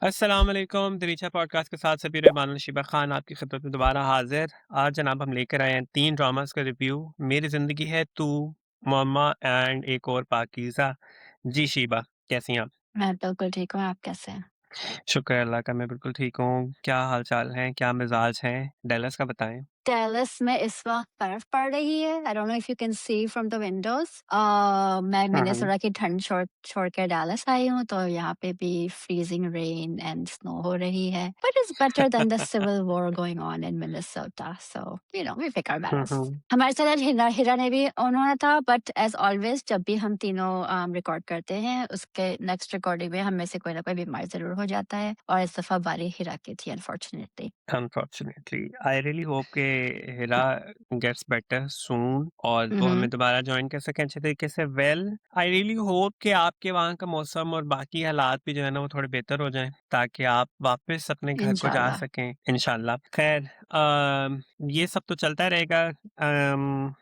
अस्सलाम वालेकुम दरीचा पॉडकास्ट के साथ सबीर रहमान नशीबा खान आपकी खिदमत में दोबारा हाजिर। आज जनाब हम लेकर आए हैं 3 ड्रामास का रिव्यू। मेरी ज़िंदगी है तू, मम्मा एंड एक और पाकीज़ा। जी शीबा, कैसी हैं आप? मैं बिल्कुल ठीक हूँ, आप कैसे हैं? शुक्र है अल्लाह का, मैं बिल्कुल ठीक हूँ। क्या हाल-चाल है? क्या मिज़ाज हैं? डैलस का बताएँ? डैलस में इस वक़्त बर्फ पड़ रही है। आई don't know if you can see from the Windows. मैं हुँ, हुँ। मिनेसोटा की ठंड छोड़ छोड़ के डैलस आई हूँ, तो यहाँ पे भी फ्रीजिंग रेन एंड स्नो हो रही है। But it's better than the civil war going on in Minnesota, so you know we pick our hmm, battles. Hmm. हमारे साथ आज हिरा ने भी उन्होंने था, बट एज़ ऑलवेज़ जब भी हम तीनों रिकॉर्ड करते हैं, उसके नेक्स्ट रिकॉर्डिंग में हम में से कोई ना कोई बीमार ज़रूर हो जाता है और इस दफ़ा बारी हिरा की थी unfortunately. Unfortunately I really hope कि हिरा गेट्स बेटर सून और हुँ, वो हमें हुँ। दोबारा ज्वाइन कर सकें अच्छे तरीके से। वेल, आई रियली होप कि आपके वहाँ का मौसम और बाकी हालात भी जो है ना वो थोड़े बेहतर हो जाएं ताकि आप वापस अपने घर को जा इंशाल्लाह। सकें इंशाल्लाह। खैर, ये सब तो चलता रहेगा।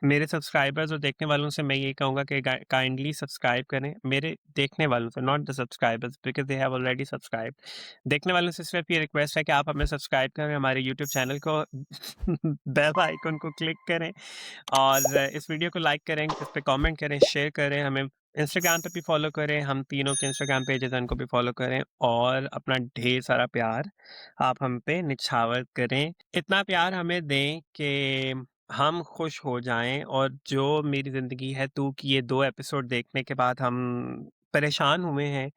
मेरे सब्सक्राइबर्स और देखने वालों से मैं ये कहूँगा कि काइंडली सब्सक्राइब करें। मेरे देखने वालों से, not the subscribers, because they have already subscribe. देखने वालों से सिर्फ ये रिक्वेस्ट है कि आप हमें सब्सक्राइब करें, हमारे यूट्यूब चैनल को, बेल आइकन को क्लिक करें और इस वीडियो को लाइक करें, इस पे कमेंट करें, शेयर करें, हमें इंस्टाग्राम पे भी फॉलो करें, हम तीनों के इंस्टाग्राम पेजेस हैं उनको भी फॉलो करें और अपना ढेर सारा प्यार आप हम पे निछावर करें। इतना प्यार हमें दें कि हम खुश हो जाएं और जो मेरी ज़िंदगी है तू की ये 2 एपिसोड देखने के बाद हम परेशान हुए हैं,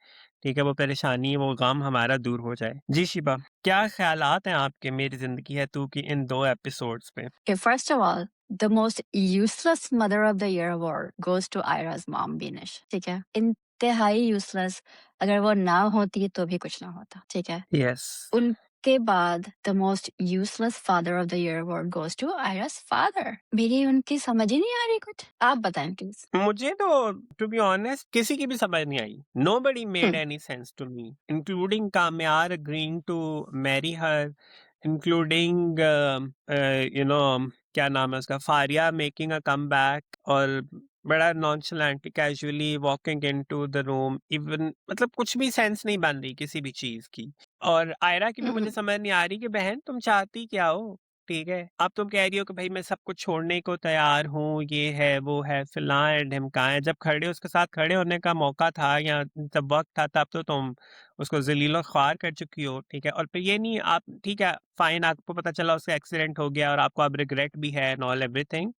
ठीक है, वो परेशानी, वो गम हमारा दूर हो जाए। जी शिबा, क्या ख़्यालात हैं आपके मेरी ज़िंदगी है तू की इन 2 एपिसोड्स पे? Okay, first of all, the most useless Mother of the Year award goes to Ira's mom, Binish. ठीक है? इंतहाई यूजलेस। अगर वो ना होती तो भी कुछ ना होता। ठीक है? यस। उनके बाद the most useless father of the year award goes to Ayra's father. मेरी उनकी समझ ही नहीं आ रही कुछ। आप बताएं प्लीज। मुझे तो टू बी ऑनेस्ट किसी की भी समझ नहीं आई। Nobody made hmm. Any sense to me, including Kamyar agreeing to marry her, including you know क्या नाम है उसका, फारिया मेकिंग अ कमबैक और बड़ा nonchalantly casually walking into the room. Even मतलब कुछ भी सेंस नहीं बन रही किसी भी चीज की। और आयरा की भी मुझे हम्म। समझ नहीं आ रही कि बहन तुम चाहती क्या हो। ठीक है, अब तुम कह रही हो कि भाई मैं सब कुछ छोड़ने को तैयार हूँ, ये है, वो है, फलां है, ढिमका है। जब खड़े उसके साथ खड़े होने का मौका था या जब वक़्त था तब तो तुम उसको ज़लील-ओ-ख़्वार कर चुकी हो, ठीक है? और फिर ये नहीं आप ठीक है, फाइन, आपको पता चला उसका एक्सीडेंट हो गया और आपको अब रिग्रेट भी है एंड ऑल एवरीथिंग।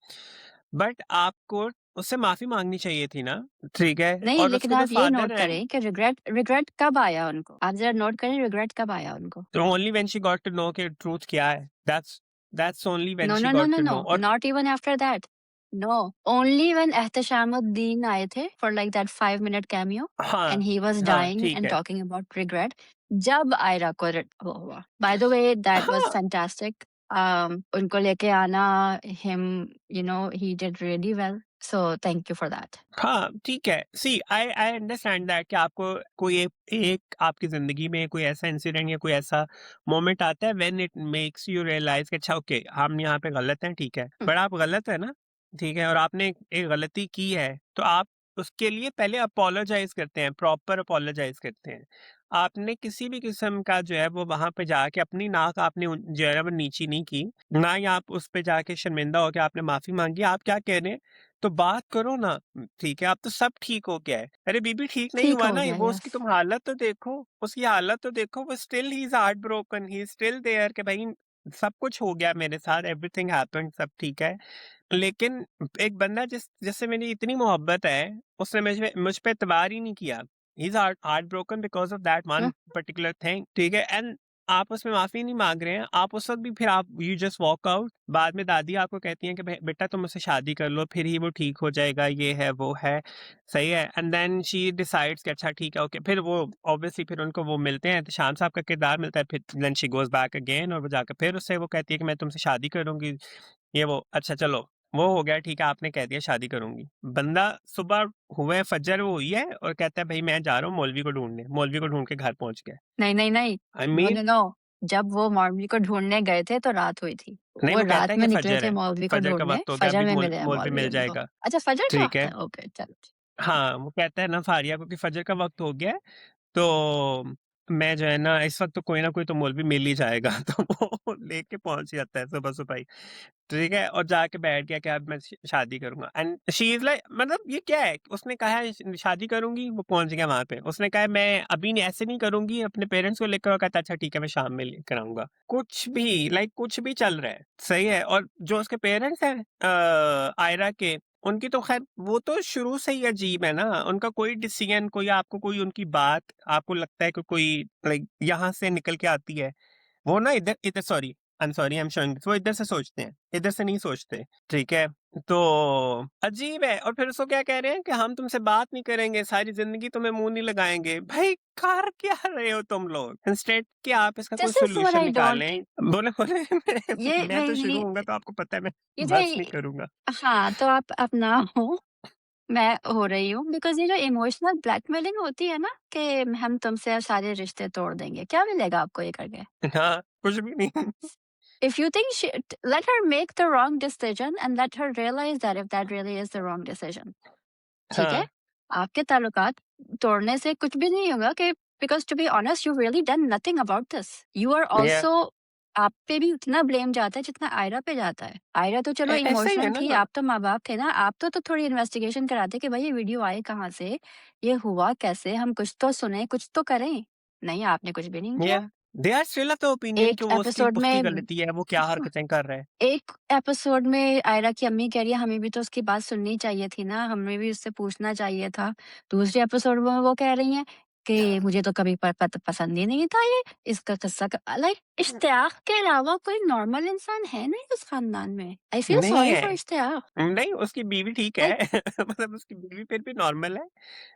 बट आपको उससे माफ़ी माँगनी चाहिए थी ना, ठीक है? नहीं, और लेकिन उसके जो आप ये नोट फादर हैं, करें कि रिग्रेट रिग्रेट कब आया उनको। आप जरा नोट करें रिग्रेट कब आया उनको। तो only when she got to know कि ट्रुथ क्या है। That's only when No, she no, no, got no, to know. no. और Not even after that. No. Only when Ehtashamuddin आए थे for like that 5 minute cameo हाँ, and he was हाँ, dying ठीक and है। talking about regret. जब आयरा को वो हुआ. By the way, that was हाँ, fantastic. उनको लेके आना him, you know, he did really well. So thank you for that. हाँ, ठीक है। सी आई आई अंडरस्टैंड दैट कि आपको कोई एक एक आपकी ज़िंदगी में कोई ऐसा इंसिडेंट या कोई ऐसा मोमेंट आता है when it makes you realise कि अच्छा ओके, हम यहाँ पे गलत हैं, ठीक है। Hmm. बट आप गलत हैं ना, ठीक है, और आपने एक गलती की है, तो आप उसके लिए पहले अपोलोजाइज़ करते हैं, प्रॉपर अपोलोजाइज़ करते हैं। आपने किसी भी किस्म का जो है वो वहाँ पे जाके अपनी नाक आपने जो है ना वो नीची नहीं की, ना ही आप उस पे जाके शर्मिंदा हो के आपने माफ़ी माँगी। आप क्या कह रहे हैं, तो बात करो ना, ठीक है, अब तो सब ठीक हो गया है। अरे बीबी ठीक नहीं ठीक हुआ हो ना, गया, वो उसकी yes. तुम हालत तो देखो, उसकी हालत तो देखो, वो still he is heart broken, he is still there कि भाई सब कुछ हो गया मेरे साथ, एवरीथिंग हैपेंड, सब ठीक है। लेकिन एक बंदा जिससे मेरी इतनी मोहब्बत है, उसने मुझ पे एतबार ही नहीं किया। ही is heart broken because of that Hmm. One particular thing, ठीक है? एंड आप उसमें माफ़ी नहीं माँग रहे हैं, आप उस वक़्त भी फिर आप यू जस्ट वॉक आउट। बाद में दादी आपको कहती हैं कि भे बेटा तुम मुझसे शादी कर लो, फिर ही वो ठीक हो जाएगा, ये है, वो है, सही है? एंड देन शी डिसाइड्स कि अच्छा ठीक है, ओके। फिर वो ऑब्वियसली फिर उनको वो मिलते हैं, एहतेशाम साहब का किरदार मिलता है, फिर then she goes back again और वो जाकर फिर उससे वो कहती है कि मैं तुमसे शादी करूँगी, ये वो। अच्छा चलो, वो हो गया, ठीक है, आपने कह दिया शादी करूँगी। बंदा सुबह हुए फजर वो हुई है और कहता है भई मैं जा रहा हूँ मौलवी को ढूँढने, मौलवी को ढूँढ के घर पहुँच गया। नहीं, नहीं, नहीं। I know, mean no, no. जब वो मौलवी को ढूँढने गए थे तो रात हुई थी। नहीं, वो वो कहता रात है में कि निकले फजर थे है, मौलवी को फजर का ढूँढने, वक़्त हो गया, फजर अभी में मिले हैं मौलवी मौलवी मिल उनको। जाएगा, अच्छा फजर का ठीक वक़्त है। है? ओके चलो। हाँ, वो कहता है ना फारिया को कि फजर का वक़्त हो गया है, तो मैं जो है ना इस वक़्त तो कोई ना कोई तो मौलवी मिल ही जाएगा तो वो लेके पहुँच जाता है सुबह-सुबह ही। ठीक है? और जाके बैठ गया कि अब मैं शादी करूँगा एंड शी इज़ लाइक मतलब ये क्या है? उसने कहा है शादी करूँगी, वो पहुँच गया वहाँ पे। उसने कहा है मैं अभी नहीं ऐसे नहीं करूँगी, अपने पेरेंट्स को लेकर और कहता अच्छा ठीक है मैं शाम में लेकर आऊँगा। कुछ भी लाइक कुछ भी चल रहा है, सही है? और जो उसके पेरेंट्स हैं आयरा के, उनकी तो ख़ैर वो तो शुरू से ही अजीब है ना, उनका कोई डिसीज़न कोई आपको कोई उनकी बात आपको लगता है कि कोई लाइक यहाँ से निकल के आती है। वो ना इधर इधर सॉरी आई एम शोइंग वो इधर से सोचते हैं, इधर से नहीं सोचते, ठीक है? तो अजीब है और फिर उसको क्या कह रहे हैं कि हम तुमसे बात नहीं करेंगे, सारी ज़िंदगी तुम्हें मुँह नहीं लगाएँगे। भाई कर क्या रहे हो तुम लोग? इंस्टेड कि आप इसका कोई this is what solution I don't निकालें। बोले बोले ये मैं तो शुरू मेनली होऊँगा तो आपको पता है मैं ये जो बस नहीं करूँगा। हाँ, तो आप ना हो, मैं हो रही हूँ बिकॉज़ ये जो इमोशनल ब्लैकमेलिंग होती है ना कि हम तुमसे सारे रिश्ते तोड़ देंगे, क्या मिलेगा आपको ये करके? हाँ, कुछ भी नहीं। If you think let her make the wrong decision and let her realize that if that really is the wrong decision. ठीक है? हाँ, आपके ताल्लुकात तोड़ने से कुछ भी नहीं होगा कि because to be honest you really done nothing about this. You are या आल्सो आप पे भी उतना ब्लेम जाता है जितना आयरा पे जाता है। आयरा तो चलो ऐसा ही है इमोशनल थी, ना। आप तो माँ-बाप थे ना, आप तो थोड़ी इन्वेस्टिगेशन कराते कि भाई ये वीडियो आई कहाँ से? ये हुआ कैसे? हम कुछ तो सुने, कुछ तो करें। नहीं, आपने कुछ भी नहीं या किया। They are still of the opinion एक कि वो उसकी एपिसोड उसकी में गलती है, वो क्या हरकतें कर रहा है। एक एपिसोड में आयरा की अम्मी कह रही है हमें भी तो उसकी बात सुननी चाहिए थी ना, हमें भी उससे पूछना चाहिए था। दूसरे एपिसोड में वो कह रही हैं कि मुझे तो कभी प पत पसंद ही नहीं था ये, इसका किस्सा क लाइक इश्तियाक के अलावा कोई नॉर्मल इंसान है नहीं उस खानदान में। आई फील नहीं सॉरी है। फॉर इश्तियाक। नहीं, उसकी बीवी ठीक है। लाइक मतलब उसकी बीवी फिर भी नॉर्मल है।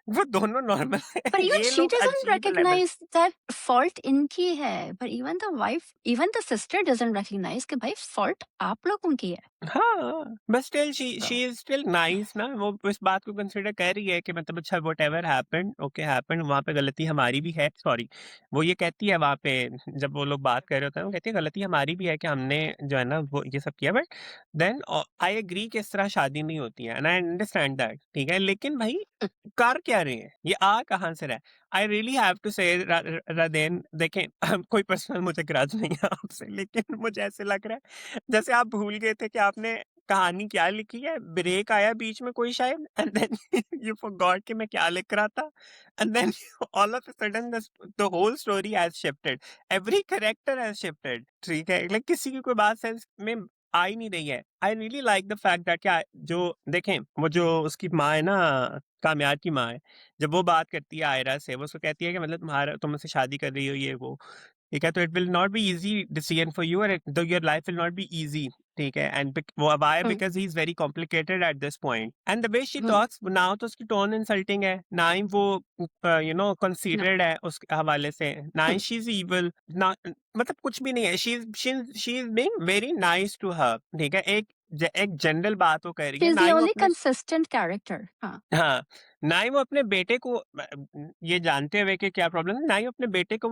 वो दोनों नॉर्मल है। पर इवन ये शी लोग डजंट अजीब लेवल रिकॉग्नाइज दैट फॉल्ट इनकी है, पर even the wife even the sister doesn't recognise कि भाई फॉल्ट आप लोगों की है। हाँ, बट स्टिल शी तो इज़ स्टिल नाइस ना, वो इस बात को कंसिडर कर रही है कि मतलब अच्छा व्हाटएवर हैपेंड, ओके हैपेंड, वहाँ पे गलती हमारी भी है, सॉरी। वो ये कहती है वहाँ पे जब वो लोग बात कर रहे होते हैं, वो कहती है गलती हमारी भी है कि हमने जो है ना वो ये सब किया बट देन आई एग्री कि इस तरह शादी नहीं होती है एंड आई अंडरस्टैंड दैट, ठीक है? लेकिन भाई कर क्या रहे हैं? ये आ कहाँ से रहा है? आई रियली हैव टू से रादेन देखें कोई पर्सनल मुझे ग्रज नहीं है आपसे लेकिन मुझे ऐसे लग रहा है जैसे आप भूल गए थे कि आपने कहानी क्या लिखी है, ब्रेक आया बीच में कोई शायद एंड देन यू फॉरगॉट कि मैं क्या लिख रहा था and then all of a sudden the whole story has shifted, every character has shifted, ठीक है? लाइक किसी की कोई बात सेंस में आ ही नहीं रही है। आई really like the fact that क्या जो देखें वो जो उसकी माँ है ना, कामयाब की माँ है, जब वो बात करती है आयरा से, वो उसको कहती है कि मतलब तुम मुझसे शादी कर रही हो ये वो, ठीक है? तो it will not be easy decision for you and your life will not be easy, ठीक है? And why hmm, because he is very complicated at this point and the way she hmm, talks now तो उसकी tone insulting है, ना ही वो you know no, considered है उस हवाले से, ना हुँ, ही शी इज़ इविल, ना मतलब कुछ भी नहीं है। She is being very nice to her, ठीक है? एक जनरल बात वो कह रही शी है, इज़ ना द ही वो ओनली अपने कंसिस्टेंट कैरेक्टर हाँ, हाँ, ना ही वो अपने बेटे को ये जानते हुए कि क्या प्रॉब्लम है, ना ही अपने बेटे को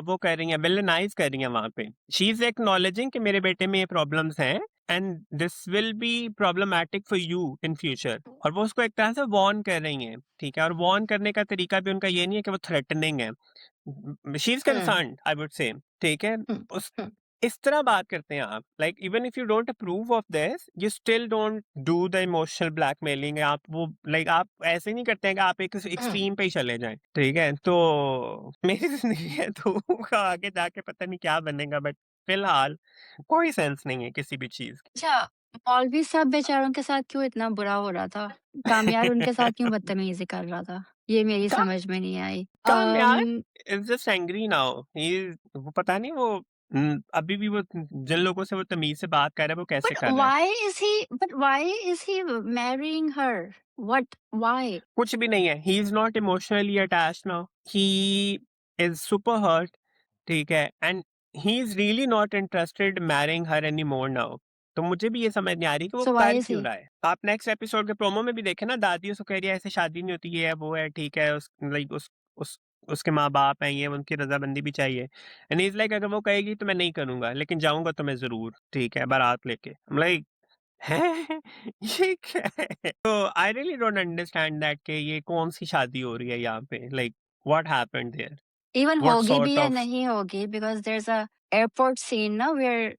वो कह रही हैं, विलेनाइज़ कर रही हैं वहाँ पे। शी इज़ एक्नॉलेजिंग कि मेरे बेटे में ये प्रॉब्लम्स हैं and this will be problematic for you in future और वो उसको एक तरह से वार्न कर रही हैं, ठीक है? और वार्न करने का तरीका भी उनका ये नहीं है कि वो थ्रेटनिंग है। She is hmm, concerned I would say, ठीक है? हुँ, उस हुँ, इस तरह बात करते हैं आप like even if you don't approve of this you still don't do the emotional blackmailing, आप वो लाइक आप ऐसे नहीं करते हैं कि आप एक हुँ। एक्सट्रीम पे ही चले जाएं, ठीक है? तो मेरी जिंदगी है तो आगे जाके पता नहीं क्या बनेगा बट फिलहाल कोई सेंस नहीं है किसी भी चीज अच्छा, मौलवी साहब बेचारों के साथ क्यों इतना बुरा हो रहा था? कामयार उनके साथ क्यों की। बदतमीज़ी कर रहा था? ये मेरी का, समझ में नहीं आई। कामयाब इज जस्ट एंग्री नाउ, ही वो पता नहीं वो अभी भी वो जिन लोगों से वो तमीज से बात कर रहा है वो कैसे But कर रहा है। why is he but why is he marrying her? What? Why? कुछ भी नहीं है। He is not emotionally attached now. He is super hurt, ठीक है? And he is really not interested marrying her anymore now. तो मुझे भी ये समझ नहीं आ रही कि वो So why कर is क्यों he? रहा है? आप नेक्स्ट एपिसोड के प्रोमो में भी देखें ना, दादी उसको कह रही है ऐसे शादी नहीं होती, ये है, वो है, ठीक है? उस लाइक उस उसके माँ-बाप हैं, ये उनकी रज़ामंदी भी चाहिए। एंड ही इज़ लाइक अगर वो कहेगी तो मैं नहीं करूँगा, लेकिन जाऊँगा तो मैं ज़रूर, ठीक है? बारात लेके। आई एम लाइक हैं? ये क्या है? तो I really don't understand that कि ये कौन-सी शादी हो रही है यहाँ पे? Like what happened there? Even What होगी भी sort या of नहीं होगी, because there is a airport scene ना वेयर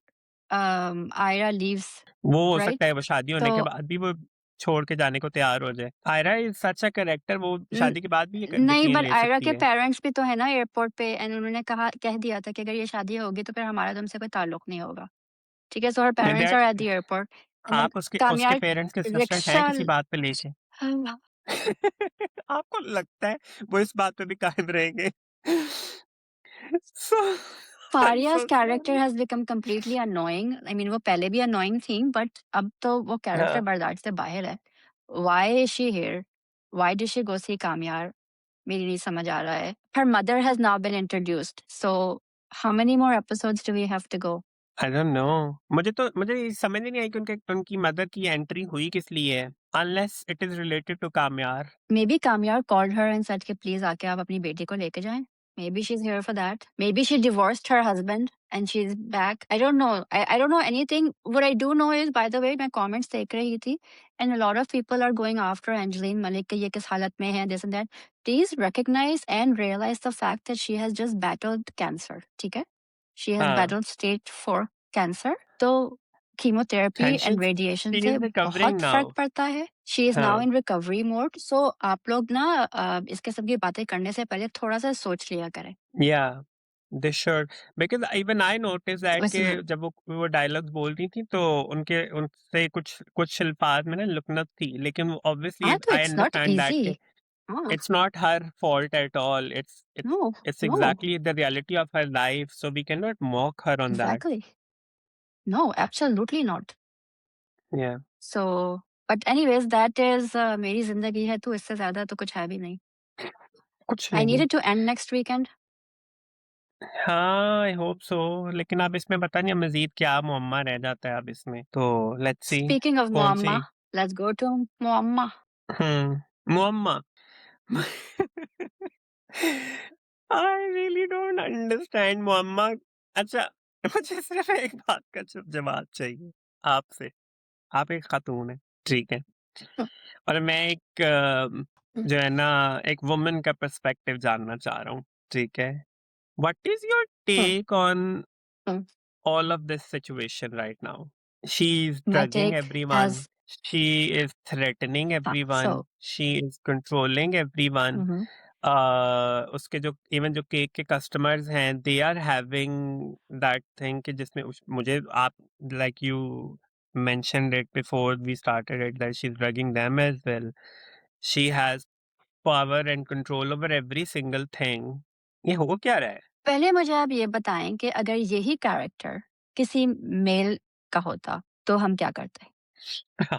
आयरा लीव्स, वो हो सकता राइट? है वो शादी तो होने के बाद भी वो छोड़ के जाने को तैयार हो जाए। Ayra is such a character, वो न शादी के बाद भी ये नहीं, डिसीज़न बट ले आयरा सकती के है। पेरेंट्स भी तो है ना एयरपोर्ट पे, एंड उन्होंने कह दिया था कि अगर ये शादी होगी तो फिर हमारा तुमसे कोई ताल्लुक नहीं होगा। ठीक है? So her parents that are at the airport and then आप उसके कामयाब पेरेंट्स कंसिस्टेंट हैं रिक्शा किसी बात पे लेके? आपको लगता है वो इस बात पे भी कायम रहेंगे? So I am Faria's so character sorry. Has become completely annoying. I mean वो पहले भी अननोइंग थी, बट अब तो वो कैरेक्टर हाँ, बर्दाश्त से बाहर है। Why is she here? Why did she go see Kamyar? मेरी नहीं समझ आ रहा है। Her mother has now been introduced, so how many more episodes do we have to go? I don't know. मुझे ये समझ ही नहीं आई कि उनके उनकी मदर की एंट्री हुई किस लिए है? Unless it is related to Kamyar. Maybe Kamyar called her and said कि प्लीज आके आप अपनी बेटी को लेके जाएं. Maybe she's here for that. Maybe she divorced her husband and she's back. I don't know. I don't know anything. What I do know is, by the way, मैं comments देख रही थी and a lot of people are going after Angeline Malik कि ये किस हालत में है, this and that. Please recognize and realize the fact that she has just battled cancer. ठीक है? She has हाँ, battled stage 4 cancer. तो chemotherapy and and radiation she से इज़ रिकवरिंग बहुत फ़र्क नाउ। पड़ता है। शी इज़ नाउ हाँ, इन रिकवरी मोड, सो आप लोग ना इसके सब की बातें करने से पहले थोड़ा-सा सोच लिया करें। या they should, because even I notice that कि वैसे जब वो डायलॉग्स बोल रही थी तो उनके उनसे कुछ कुछ अल्फाज में ना लुकनत थी, लेकिन वो ऑब्वियसली हाँ, तो I it's not understand that easy. कि हाँ, it's not her fault at all. No, It's no, exactly the reality of her life, so we cannot mock her on that. Exactly, no, absolutely not. Yeah, so but anyways that is मेरी ज़िंदगी है, तो इससे ज़्यादा तो कुछ है भी नहीं। कुछ आई नीड नहीं। It to and next weekend. हाँ, आई होप सो, लेकिन अब इसमें पता नहीं मज़ीद क्या मुअम्मा रह जाता है अब इसमें, तो लेट्स सी स्पीकिंग ऑफ कौन Muamma, see. Let's go to Muamma. Muamma. I really don't understand Muamma. अच्छा, मुझे सिर्फ एक बात का जवाब चाहिए आपसे। आप एक खातून हैं, ठीक है? हुँ, और मैं एक हुँ, जो है ना एक वुमन का पर्सपेक्टिव जानना चाह रहा हूँ, ठीक है? व्हाट इज़ योर हुँ, टेक ऑन हुँ। all of this situation right now? She is my drugging take has everyone. She is threatening हाँ, सो everyone. She is controlling everyone. हुँ, हुँ, उसके जो इवन जो केक के कस्टमर्स हैं, they are having that thing कि जिसमें मुझे आप like you mentioned it before we started it that she's drugging them as well. She has power and control over every single thing. ये हो क्या रहा है? पहले मुझे आप ये बताएँ कि अगर यही कैरेक्टर किसी मेल का होता, तो हम क्या करते?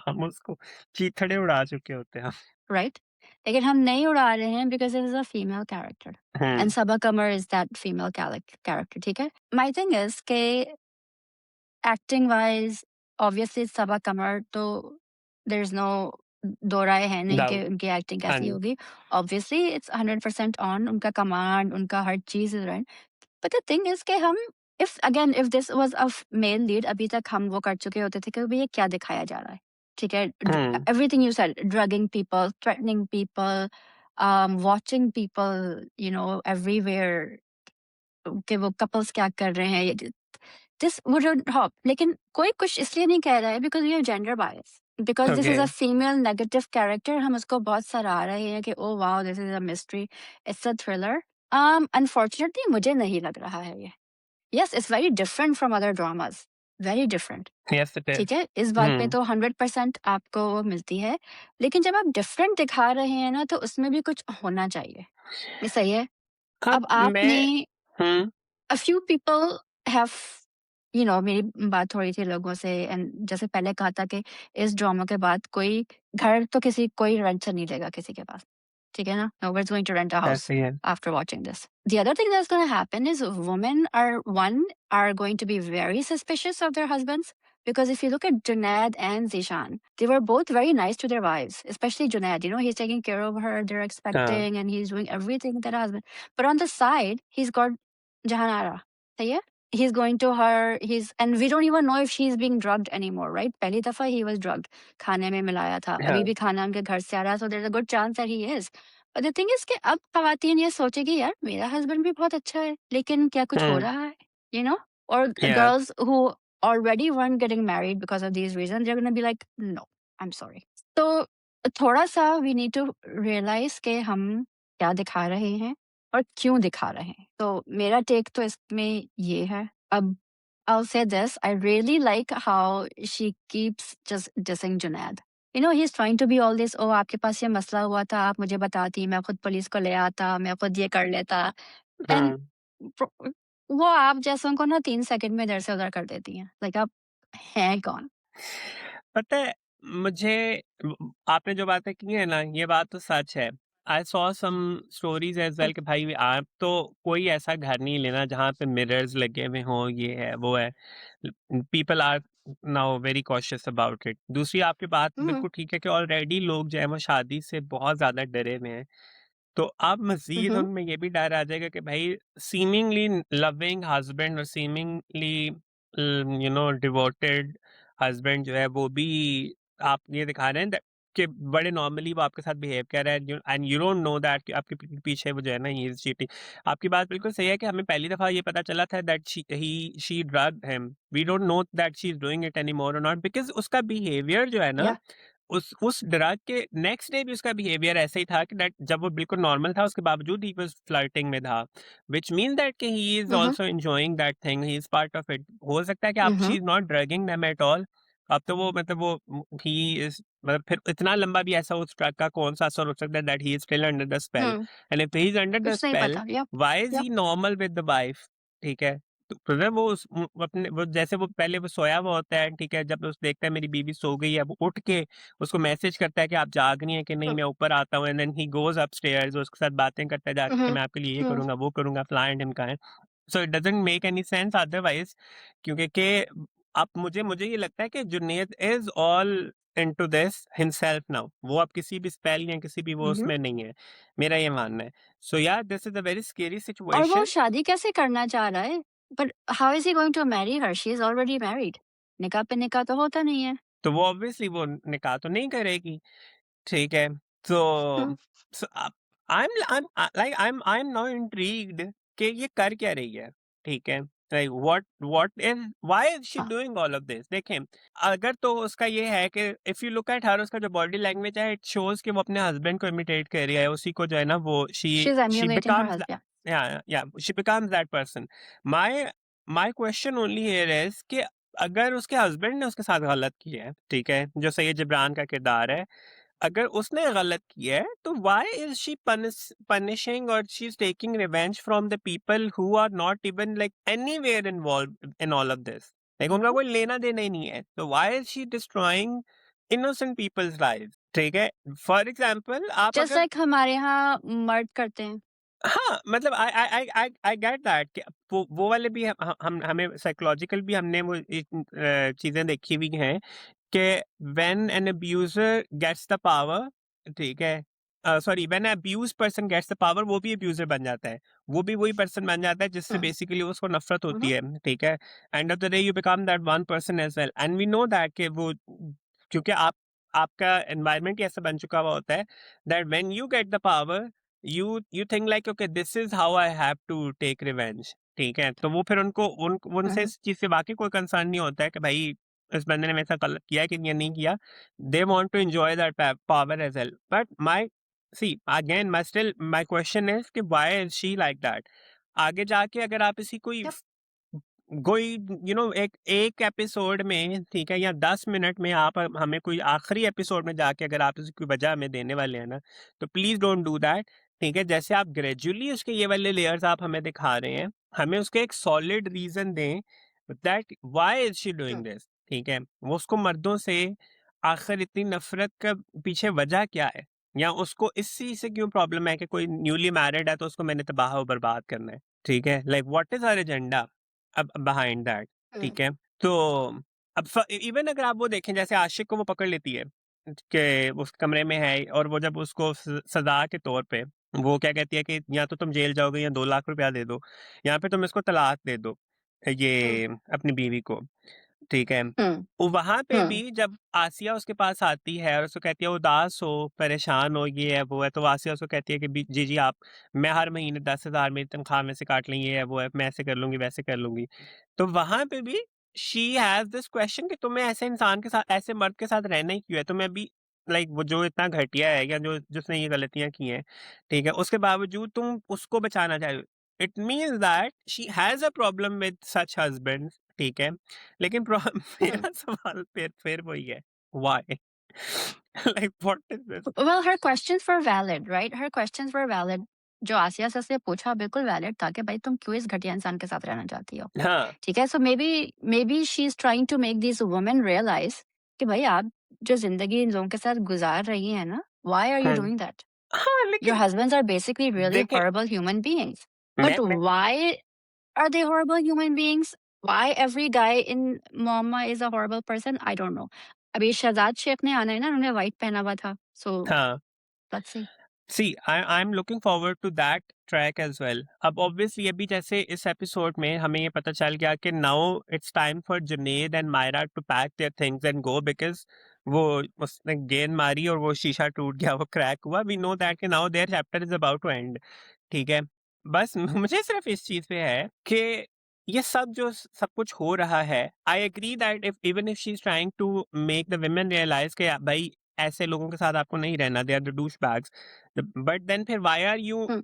हम उसको चीथड़े उड़ा चुके होते हैं। राइट? लेकिन हम नहीं उड़ा रहे हैं because it is a female character and हुँ, Saba Qamar is that female character, ठीक है? माय थिंग इज़ के acting wise obviously Saba Qamar तो देयर इज़ नो दो राय है नहीं कि डाउट। उनकी एक्टिंग हाँ कैसी जी। होगी। ऑब्वियसली इट्स 100% ऑन, उनका कमांड, उनका हर चीज़ is right. But the thing is कि हम if this was a male lead, अभी तक हम वो कर चुके होते थे कि भई ये क्या दिखाया जा रहा है, ठीक है? Hmm, everything you said, drugging people, threatening people, watching people, you know, everywhere, कि वो कपल्स क्या कर रहे हैं, ये दिस वुडंट हेल्प। लेकिन कोई कुछ इसलिए नहीं कह रहा है because we have gender bias, because this okay, is a female negative character, हम उसको बहुत सराह रहे हैं कि oh wow! This is a mystery, it's a thriller. Unfortunately मुझे नहीं लग रहा है ये। Yes, it's very different from other dramas, very different, yes it ठीक इज़। है? इस बात पे हुँ, तो 100% आपको वो मिलती है। लेकिन जब आप डिफरेंट दिखा रहे हैं ना, तो उसमें भी कुछ होना चाहिए। ये सही है? अब अब मैं आपने हुँ, a few people have, you know, मेरी बात हो रही थी लोगों से एंड जैसे पहले कहा था कि इस ड्रामा के बाद कोई घर तो किसी कोई रेंट से नहीं लेगा किसी के पास, ठीक है ना? Nobody's going to rent a house ऐसे ही है। after watching this. The other thing that's going to happen is women are going to be very suspicious of their husbands, because if you look at Junaid and Zishan, they were both very nice to their wives, especially Junaid. You know, he's taking care of her, they're हाँ, expecting, and he's doing everything that a husband. But on the side, he's got Jahanara. Yeah, he's going to her, he's, and we don't even know if she's being drugged anymore, right? पहली दफा he was drugged, खाने में मिलाया था, अभी हाँ, भी खाना उनके घर से आ रहा है, so there's a good chance that he is. The thing is कि अब ख़वातीन ये सोचे कि यार मेरा हस्बैंड भी बहुत अच्छा है, लेकिन क्या कुछ हो हुँ, रहा है? You know? और या girls who already weren't getting married because of these reasons, they're gonna be like, "No, I'm sorry." तो थोड़ा-सा वी नीड टू रियलाइज़ कि हम क्या दिखा रहे हैं और क्यों दिखा रहे हैं। तो मेरा टेक तो इसमें ये है। अब I'll say this, I really like how she keeps just dissing Junaid. You know, he's trying to be all this, "ओह! आपके पास ये मसला हुआ था, आप मुझे बताती, मैं खुद पुलिस को ले आता, मैं खुद ये कर लेता।" And hmm. प्रो वो आप जैसों को ना 3 सेकंड में इधर से उधर कर देती हैं। लाइक आप हैं कौन? पता है मुझे आपने जो बातें की है ना ये बात तो सच है। I saw some stories as हुँ, वेल कि भाई आप तो कोई ऐसा घर नहीं लेना जहाँ पे मिरर्स लगे हुए हों, ये है वो है। People are now very cautious about it. दूसरी आपकी बात हुँ, बिल्कुल ठीक है कि ऑलरेडी लोग जो है वो शादी से बहुत ज्यादा डरे हुए हैं। तो अब हुँ, मज़ीद हुँ, उनमें ये भी डर आ जाएगा कि भाई सीमिंगली लविंग हस्बैंड और seemingly you know devoted husband जो है वो भी आप ये दिखा रहे हैं कि बड़े नॉर्मली वो आपके साथ बिहेव कर रहा है and you don't know that कि आपके पीछे वो जो है ना ही इज चीटिंग। आपकी बात बिल्कुल सही है कि हमें पहली दफा ये पता चला था that she drugged him. We don't know that she is doing it any more और नॉट बिकॉज उसका बिहेवियर जो है ना या उस ड्रग के नेक्स्ट डे भी उसका बिहेवियर ऐसा ही था कि दैट जब वो बिल्कुल नॉर्मल था उसके बावजूद ही वाज फ्लर्टिंग में था, व्हिच मीन दैट कि he is hmm, hmm, also enjoying that thing, he is part of it. हो सकता है कि हुँ, आप she hmm, is not ड्रगिंग them at all. अब तो वो मतलब वो ही इज मतलब फिर इतना लंबा भी ऐसा उस ड्रग का कौन सा असर हो सकता है that he is still under the spell. Hmm, and if he is under the कुछ नहीं स्पेल पता। या व्हाई इज या ही नॉर्मल विद द वाइफ? ठीक है, तो मतलब वो अपने वो जैसे वो पहले वो सोया हुआ होता है, ठीक है, जब उस देखता है मेरी बीवी सो गई है वो उठ के उसको मैसेज करता है कि आप जाग रही हैं कि नहीं, हुँ, मैं ऊपर आता हूँ, and then he goes upstairs, उसके साथ बातें करता है हुँ, जाके कि हुँ, मैं आपके लिए ये हुँ, करूँगा, वो करूँगा, फ्लाई एंड ढिमकाएँ। So it doesn't make any sense otherwise, क्योंकि अब मुझे मुझे ये लगता है कि Junaid is all into this himself now. वो अब किसी भी स्पेल या किसी भी वो हुँ, हुँ। उसमें नहीं है। मेरा ये मानना है। सो या this is a very scary और वो सिचुएशन। शादी कैसे करना चाह रहा है? But how is he going to marry her? She is already married. निकाह पे निकाह तो होता नहीं है। तो वो ऑब्वियसली वो निकाह तो नहीं करेगी। ठीक है। तो हुँ, सो आई एम नाउ इंट्रिग्ड कि ये कर क्या रही है, ठीक है? Like what is why is she हाँ, डूइंग ऑल ऑफ दिस? देखें, अगर तो उसका ये है कि इफ यू लुक एट हर उसका जो बॉडी लैंग्वेज है इट शोज़ कि वो अपने हस्बैंड को इमिटेट कर रही है, उसी को जो है ना वो she is she emulating her becomes husband. या she becomes that person. My my question only here is कि अगर उसके हस्बैंड ने उसके साथ गलत किया है, ठीक है? जो सैयद जिब्रान का किरदार है, अगर उसने गलत किया है तो व्हाई इज शी पनिशिंग और she is taking revenge from the people who are not even like anywhere involve in all of this? Like उनका कोई लेना देना ही नहीं है, तो why is she destroying innocent people's life? ठीक है, फॉर एग्जाम्पल आप जस्ट अगर लाइक हमारे यहाँ मर्द करते हैं। हाँ, मतलब आई गेट दैट कि वो वाले भी हम हमें साइकोलॉजिकल भी हमने वो चीजें देखी हुई हैं कि when an abuser gets the power, ठीक है, sorry, when abused person gets the power वो भी अब्यूजर बन जाता है। वो भी वही पर्सन बन जाता है जिससे हुँ, बेसिकली उसको नफरत हुँ, होती हुँ, है, ठीक है। End of the day you become that one person as well and we know that कि वो क्योंकि आपका एनवायरनमेंट ही ऐसा बन चुका हुआ होता है that when you get the power you think like okay this is how I have to take revenge, ठीक है। तो वो फिर हुँ, उनसे हुँ। इस चीज से वाकई कोई कंसर्न नहीं होता है कि भाई इस बंदे ने मेरे साथ गलत किया कि या नहीं किया। They want to enjoy that power as well, but my see again my still my question is कि why is she like that? आगे जाके अगर आप इसी कोई यप, कोई यू नो एक एक एपिसोड में, ठीक है, या 10 मिनट में आप हमें कोई आखिरी एपिसोड में जाके अगर आप इसकी कोई वजह हमें देने वाले हैं ना, तो प्लीज डोंट डू दैट। ठीक है, जैसे आप ग्रेजुअली उसके ये वाले लेयर्स आप हमें दिखा रहे हैं, हमें उसके एक सॉलिड रीजन दें that why is she hmm, doing this. ठीक है, वो उसको मर्दों से आखिर इतनी नफरत का पीछे वजह क्या है, या उसको इस चीज से क्यों प्रॉब्लम है कि कोई न्यूली मैरिड है तो उसको मैंने तबाह और बर्बाद करना है। ठीक है, like what is our agenda अब बिहाइंड दैट? हुँ, ठीक है, तो अब इवन अगर आप वो देखें जैसे आशिक को वो पकड़ लेती है कि उस कमरे में है, और वो जब उसको सजा के तौर पे वो क्या कहती है कि या तो तुम जेल जाओगे या 2 लाख रुपया दे दो, या फिर तुम इसको तलाक दे दो, हुँ, ये अपनी बीवी को। ठीक है। हुँ, वहाँ पे हुँ, भी जब आसिया उसके पास आती है और उसको कहती है उदास हो, परेशान हो, ये है, वो है, तो आसिया उसको कहती है कि बी जी, जी आप मैं हर महीने 10,000 मेरी तनख्वाह में से काट लें, ये है, वो है, मैं ऐसे कर लूँगी, वैसे कर लूँगी। तो वहाँ पे भी शी हैज़ दिस क्वेश्चन कि तुम्हें ऐसे इंसान के साथ, ऐसे मर्द के साथ रहना ही क्यों है? तुम्हें अभी लाइक वो जो इतना घटिया है या जो जिसने ये गलतियाँ की हैं, ठीक है? उसके बावजूद तुम उसको बचाना चाह रहे हो। It means that she has a problem with such husbands, ठीक है? लेकिन हुँ। मेरा सवाल फिर वही है, why? Like what is this? Well, her questions were valid, right? Her questions were valid. जो आसिया से उसने पूछा बिल्कुल वैलिड था कि भाई तुम क्यों इस घटिया इंसान के साथ रहना चाहती हो? हाँ, ठीक है? So maybe she is trying to make these women realise कि भाई आप जो ज़िंदगी इन लोगों के साथ गुज़ार रही हैं ना, व्हाई आर यू हाँ, डूइंग दैट? हाँ, Your लेकिन husbands are basically really देखिए horrible human beings. But मैं why are they horrible human beings? Why every guy in Mumma is a horrible person? I don't know. अभी शहजाद शेख ने आना है ना, उन्होंने व्हाइट पहना हुआ था। So हाँ। let's see. See I am looking forward to that track as well. अब ऑब्वियसली अभी जैसे इस एपिसोड में हमें ये पता चल गया कि now it's time for Junaid and Maira to pack their things and go, because वो उसने गेंद मारी और वो शीशा टूट गया, वो क्रैक हुआ। वी नो दैट कि now their chapter is about to end, ठीक है। बस मुझे सिर्फ इस चीज पे है कि ये सब जो सब कुछ हो रहा है, I agree that if even if she is trying to make the women realise कि भाई ऐसे लोगों के साथ आपको नहीं रहना, they are the douchebags. But then फिर why are you Hmm.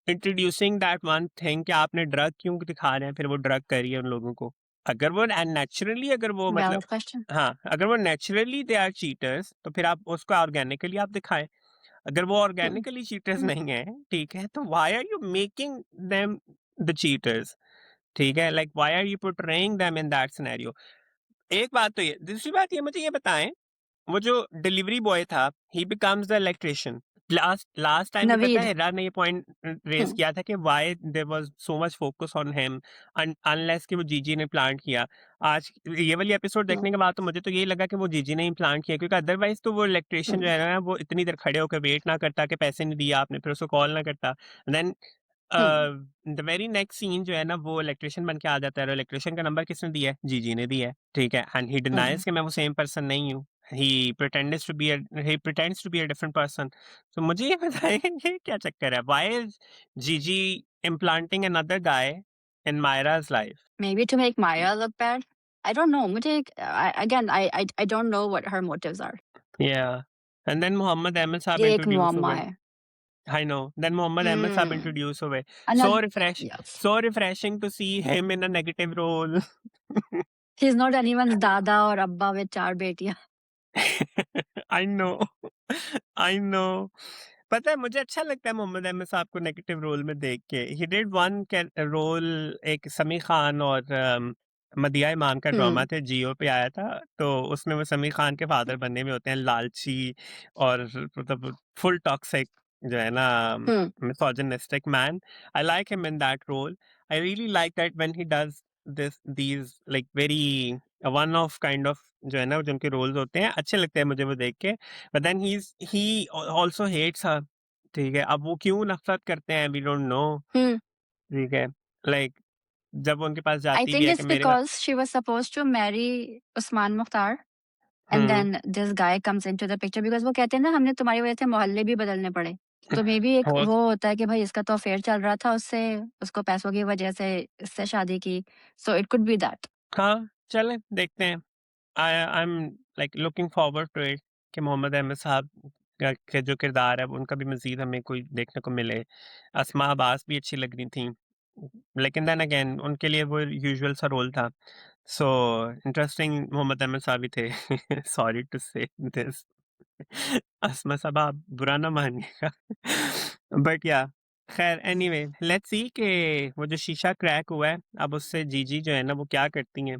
Introducing that one thing कि आपने ड्रग क्यों दिखा रहे हैं, फिर वो ड्रग करी है उन लोगों को। अगर वो नेचुरली, अगर वो मतलब Valid question. हाँ, अगर वो नेचुरली दे आर चीटर्स तो फिर आप उसको ऑर्गेनिकली आप दिखाएं। अगर वो Hmm. Organically cheaters Hmm. नहीं है, ठीक है, तो why are you making them the cheaters? ठीक है, like why are you portraying them in that scenario? एक बात तो ये, दूसरी बात ये, मुझे ये बताएं, वो जो डिलीवरी बॉय था, ही becomes the electrician. Last last time भी पता Naveed. है हिरा ने ये पॉइंट रेज Hmm. किया था कि why there was so much focus on him unless कि वो जीजी ने प्लांट किया। आज ये वाली एपिसोड Hmm. देखने के बाद तो मुझे तो यही लगा कि वो जीजी ने ही प्लांट किया, क्योंकि अदरवाइज तो वो इलेक्ट्रिशियन जो Hmm. है ना, वो इतनी देर खड़े होकर वेट ना करता कि पैसे नहीं दिए आपने, फिर उसको कॉल ना करता। Then Hmm. The very next scene जो है ना, वो इलेक्ट्रिशियन बन के आ जाता है, और इलेक्ट्रिशियन का नंबर किसने दिया है? जीजी ने दिया है, ठीक है, एंड ही Hmm. डिनाइज कि मैं वो सेम पर्सन नहीं हूँ। he he pretends to be a different person. So मुझे ये बताइए ये क्या चक्कर है? Why is Gigi implanting another guy in Myra's life? Maybe to make Maya look bad. I don't know. Again, I don't know what her motives are. Yeah. And then Muhammad Ahmed साहब ये एक introduce मुअम्मा हुए। है। I know. Then Muhammad Ahmed साहब Hmm. introduce हुए। So Another refresh, yes. so refreshing to see him in a negative role. He's not anyone's दादा और अब्बा with 4 बेटियाँ. I know, I know. पता है मुझे अच्छा लगता है मोहम्मद अहमद साहब को नेगेटिव रोल में देख के। ही डिड वन रोल, एक समी खान और मदिया इमाम का ड्रामा Hmm. थे, जियो पे आया था। तो उसमें वो समी खान के फादर बनने में होते हैं लालची और मतलब फुल टॉक्सिक जो है ना, Hmm. Misogynistic man. I like him in that role. I really like that when he does this these like very one of kind of जो है ना, जो उनके रोल्स होते हैं, अच्छे लगते हैं मुझे वो देख के। But then he also hates her, ठीक है। अब वो क्यों नफरत करते हैं, वी डोंट नो, Hmm. ठीक है। लाइक जब वो उनके पास I जाती भी think है कि it's मेरे साथ। because she was supposed to marry Usman Mukhtar and hmm. then this guy comes into the picture because वो कहते हैं ना हमने तुम्हारी वजह से मोहल्ले भी बदलने पड़े। तो मे बी एक हो वो होता है कि भाई इसका तो अफेयर चल रहा था उससे, उसको पैसों की वजह से इससे शादी की। So it could be that. हाँ, चलें देखते हैं। I am like looking forward to it कि मोहम्मद अहमद साहब का के जो किरदार है, वो उनका भी मज़ीद हमें कोई देखने को मिले। अस्मा अब्बास भी अच्छी लग रही थीं, लेकिन देन अगेन उनके लिए वो यूजुअल सा रोल था। सो इंटरेस्टिंग मोहम्मद अहमद साहब भी थे। सॉरी टू से दिस। अस्मा साहब आप बुरा ना मानिएगा। बट या खैर, एनीवे लेट्स सी कि वो जो शीशा क्रैक हुआ है, अब उससे जीजी जो है ना वो क्या करती हैं।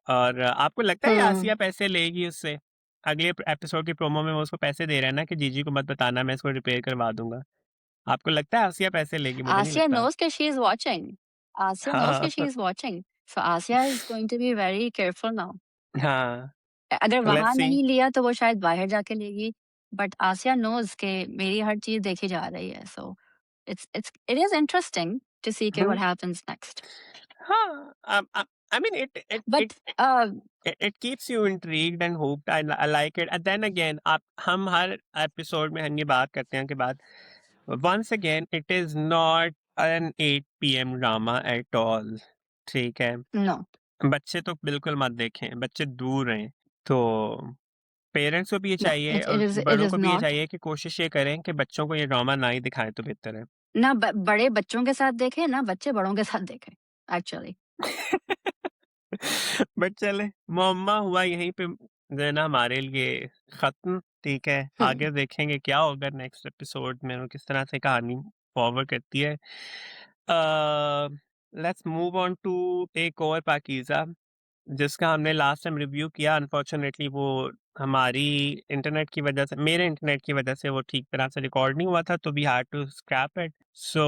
और आपको लगता है हुँ। आसिया पैसे लेगी उससे? अगले एपिसोड की प्रोमो में वो उसको पैसे दे रहा है ना कि जीजी को मत बताना, मैं इसको रिपेयर करवा दूंगा। आपको लगता है आसिया पैसे लेगी? मुझे नहीं Asya लगता। knows that she is watching. Asya knows हाँ। that she is watching. So Asya is going to be very careful now. हाँ, अगर वहाँ लेट्स सी। नहीं लिया तो वो शायद बाहर जाके लेगी। बट आसिया नोज़ कि मेरी हर चीज़ देखी जा रही है। So it is interesting to see कि हम्म, व्हाट हैपेंस नेक्स्ट। हाँ, I mean, but uh, it keeps you intrigued and hooked. I like it. And then again, आप हम हर एपिसोड में हम ये बात करते हैं कि बात once again it is not an 8 p.m. drama at all. ठीक है, नो, बच्चे तो बिल्कुल मत देखें, बच्चे दूर रहें। तो पेरेंट्स को भी ये नो, चाहिए इट और इज़ इट बड़ों इज़ को भी ये नॉट। चाहिए कि कोशिश ये करें कि बच्चों को ये ड्रामा ना ही दिखाएँ तो बेहतर है। ना बड़े बच्चों के साथ देखें, ना बच्चे बड़ों के साथ देखें, एक्चुअली। बट चले मुअम्मा हुआ यहीं पे जो है ना हमारे लिए खत्म। ठीक है, हुँ। आगे देखेंगे क्या होगा नेक्स्ट एपिसोड में और किस तरह से कहानी फॉरवर्ड करती है। लेट्स मूव ऑन टू एक और पाकीज़ा जिसका हमने लास्ट टाइम रिव्यू किया। अनफॉर्चुनेटली वो हमारी इंटरनेट की वजह से, मेरे इंटरनेट की वजह से वो ठीक तरह से रिकॉर्ड नहीं हुआ था, तो we had to scrap it. So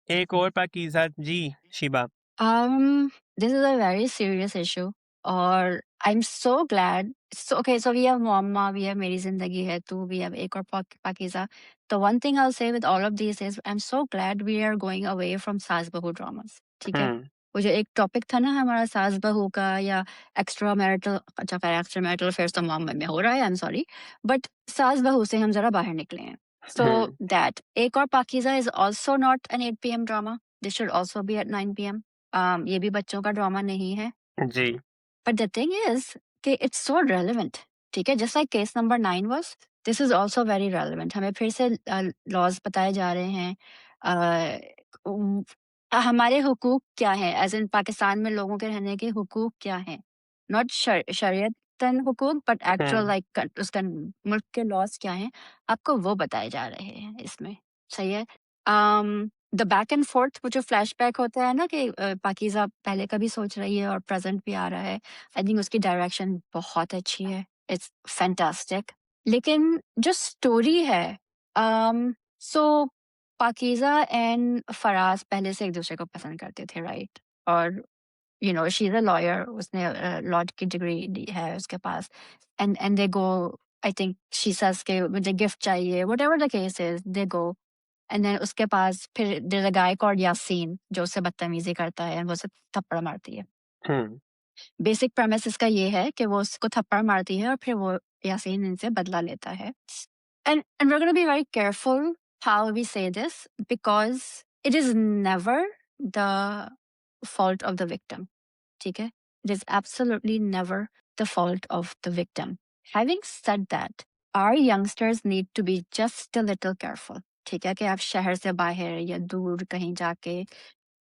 एक और Pakeeza ji, Shiba. Um, this is a very serious issue, और I'm so glad. So okay, so we have Muamma, we have मेरी ज़िंदगी है तू, we have एक और Pakeezah. The one thing I'll say with all of these is I'm so glad we are going away from सास बहू dramas. ठीक है? हुँ, वो जो एक टॉपिक था ना हमारा सास बहू का, या एक्स्ट्रा मैरिटल, अच्छा खैर एक्स्ट्रा मैरिटल अफेयर्स तो मोहम्मद में हो रहा है, आई एम सॉरी, बट सास बहू से हम जरा बाहर निकले हैं। सो हुँ, दैट एक और Pakeezah is also not an 8 p.m. Drama, this should also be at 9 p.m. ये भी बच्चों का ड्रामा नहीं है। जी, बट द थिंग इज कि इट्स सो रेलेवेंट। ठीक है, just like case number 9 was, this is also very relevant. हमें फिर से लॉज बताए जा रहे हैं। उम, हमारे हुकूक क्या है, एज इन पाकिस्तान में लोगों के रहने के हुकूक क्या हैं, नॉट शरीयतन हुकूक, बट एक्चुअल हुँ, लाइक उसका मुल्क के लॉज क्या हैं, आपको वो बताए जा रहे हैं इसमें। सही है। द बैक एंड फोर्थ, वो जो फ्लैशबैक होता है ना कि पाकीज़ा पहले का भी सोच रही है और प्रेज़ेंट भी आ रहा है, आई थिंक उसकी डायरेक्शन बहुत अच्छी है, इट्स फैंटास्टिक। लेकिन जो स्टोरी है, सो पाकीज़ा एंड फराज़ पहले से एक-दूसरे को पसंद करते थे, राइट? और शी इज़ अ लॉयर, उसने लॉ की डिग्री ली है उसके पास, and they go, I think she says कि मुझे गिफ्ट चाहिए, whatever the case is, they go. And then उसके पास फिर there a guy called Yaseen जो उससे बदतमीजी करता है, वो उसे थप्पड़ मारती है। हुँ, बेसिक प्रेमिस इसका ये है कि वो उसको थप्पड़ मारती है और फिर वो यासीन इनसे बदला लेता है। And we are gonna be very careful how we say this, because it is never the fault of the victim, ठीक है? It is absolutely never the fault of the victim. Having said that, our youngsters need to be just a little careful. ठीक है कि आप शहर से बाहर या दूर कहीं जाके,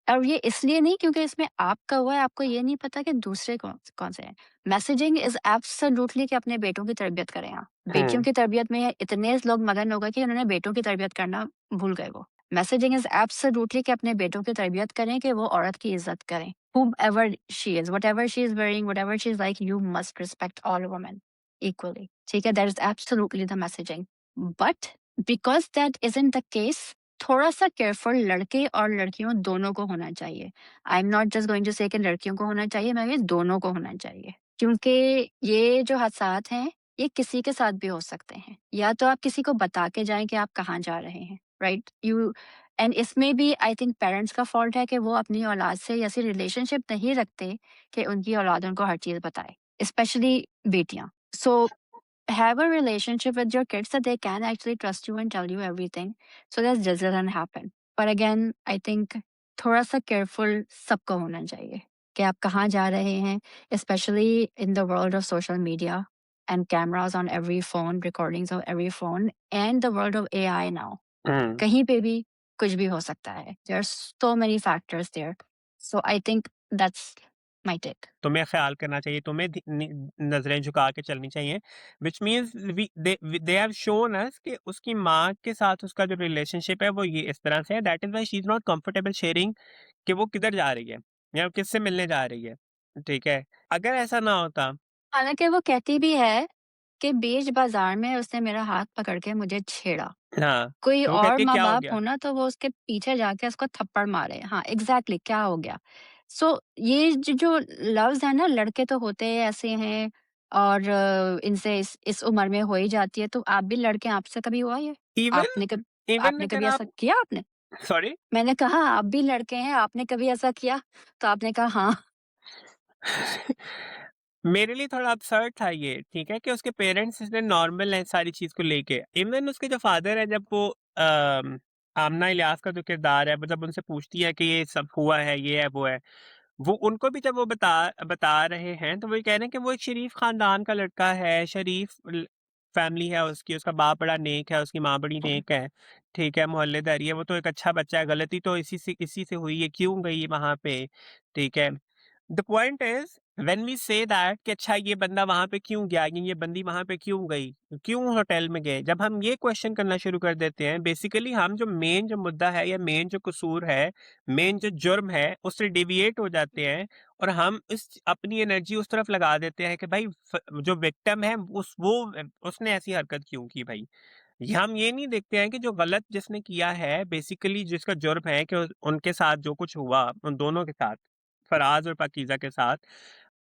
और ये इसलिए नहीं क्योंकि इसमें आपका हुआ है, आपको ये नहीं पता कि दूसरे कौन कौन से हैं। मैसेजिंग इज एब्सोल्युटली कि अपने बेटों की तरबियत करें आप। बेटियों हुँ, की तरबियत में इतने लोग मगन हो गए कि उन्होंने बेटों की तरबियत करना भूल गए वो। मैसेजिंग इज एब्सोल्युटली कि अपने बेटों की तरबियत करें कि वो औरत की इज्जत करें। whomever she is, whatever she is wearing, whatever she is like, you must respect all women equally. ठीक है, that is absolutely the messaging. But because that isn't the case, थोड़ा सा केयरफुल लड़के और लड़कियों दोनों को होना चाहिए। I am not just going to say कि लड़कियों को होना चाहिए, मैं ये दोनों को होना चाहिए। क्योंकि ये जो हादसात हैं, ये किसी के साथ भी हो सकते हैं। या तो आप किसी को बता के जाएँ कि आप कहाँ जा रहे हैं, राइट? यू एंड इसमें भी आई थिंक पेरेंट्स का फॉल्ट है कि वो अपनी औलाद से ऐसी रिलेशनशिप नहीं रखते कि उनकी औलाद उनको हर चीज़ बताए, स्पेशली बेटियाँ। सो have a relationship with your kids that they can actually trust you and tell you everything, so that this doesn't happen. But again, I think थोड़ा सा केयरफुल सबको होना चाहिए कि आप कहाँ जा रहे हैं, especially in the world of social media and cameras on every phone, recordings of every phone, and the world of AI now. हुँ। कहीं पे भी कुछ भी हो सकता है. There are so many factors there. So I think that's my take. तुम्हें ख़्याल करना चाहिए, तुम्हें नज़रें झुका के चलनी चाहिए, which means they have shown अस कि उसकी माँ के साथ उसका जो रिलेशनशिप है वो ये इस तरह से है, that is why she is not comfortable sharing कि वो किधर जा रही है या किससे मिलने जा रही है, ठीक है? अगर ऐसा ना होता। हालाँकि वो कहती भी है कि बीच बाज़ार में उसने मेरा हाथ पकड़ के मुझे छेड़ा। हाँ, कोई तो वो और कहती है क्या हो माँ-बाप गया? हो ना तो वो उसके पीछे जाके उसको थप्पड़ मारे। हाँ, एग्ज़ैक्टली क्या हो गया? सो ये जो लव्स है ना, लड़के तो होते ऐसे हैं, और इनसे इस उम्र में हो ही जाती है, तो आप भी लड़के, आपसे कभी हुआ ये? इवन आपने कब इवन आपने अगर कभी आप ऐसा किया आपने? सॉरी? मैंने कहा आप भी लड़के हैं, आपने कभी ऐसा किया? तो आपने कहा हाँ। मेरे लिए थोड़ा absurd था ये, ठीक है? कि उसके पेरेंट्स इतने नॉर्मल हैं सारी चीज़ को लेके। इवन उसके जो फादर है जब वो आमना इलियास का जो किरदार है, वो जब उनसे पूछती है कि ये सब हुआ है, ये है, वो है। वो उनको भी जब वो बता बता रहे हैं, तो वो ये कह रहे हैं कि वो एक शरीफ ख़ानदान का लड़का है, शरीफ फैमिली है उसकी, उसका बाप बड़ा नेक है, उसकी माँ बड़ी नेक है, ठीक है, मोहल्लेदारी है, वो तो एक अच्छा बच्चा है, गलती तो इसी से हुई है, क्यों गई वहाँ पे, ठीक है। The point is when we say that कि अच्छा ये बंदा वहाँ पे क्यों गया, ये बंदी वहाँ पे क्यों गई, क्यों होटल में गए? जब हम ये क्वेश्चन करना शुरू कर देते हैं, बेसिकली हम जो मुद्दा है या मेन जो कसूर है, मेन जो जुर्म है, उससे डेविएट हो जाते हैं और हम अपनी एनर्जी उस तरफ लगा देते हैं कि भाई जो विक्टिम है उसने ऐसी हरकत क्यों की भाई। हम ये नहीं देखते हैं कि जो गलत जिसने किया है बेसिकली जिसका जुर्म है कि उनके साथ जो कुछ हुआ उन दोनों के साथ, फराज और पाकीज़ा के साथ,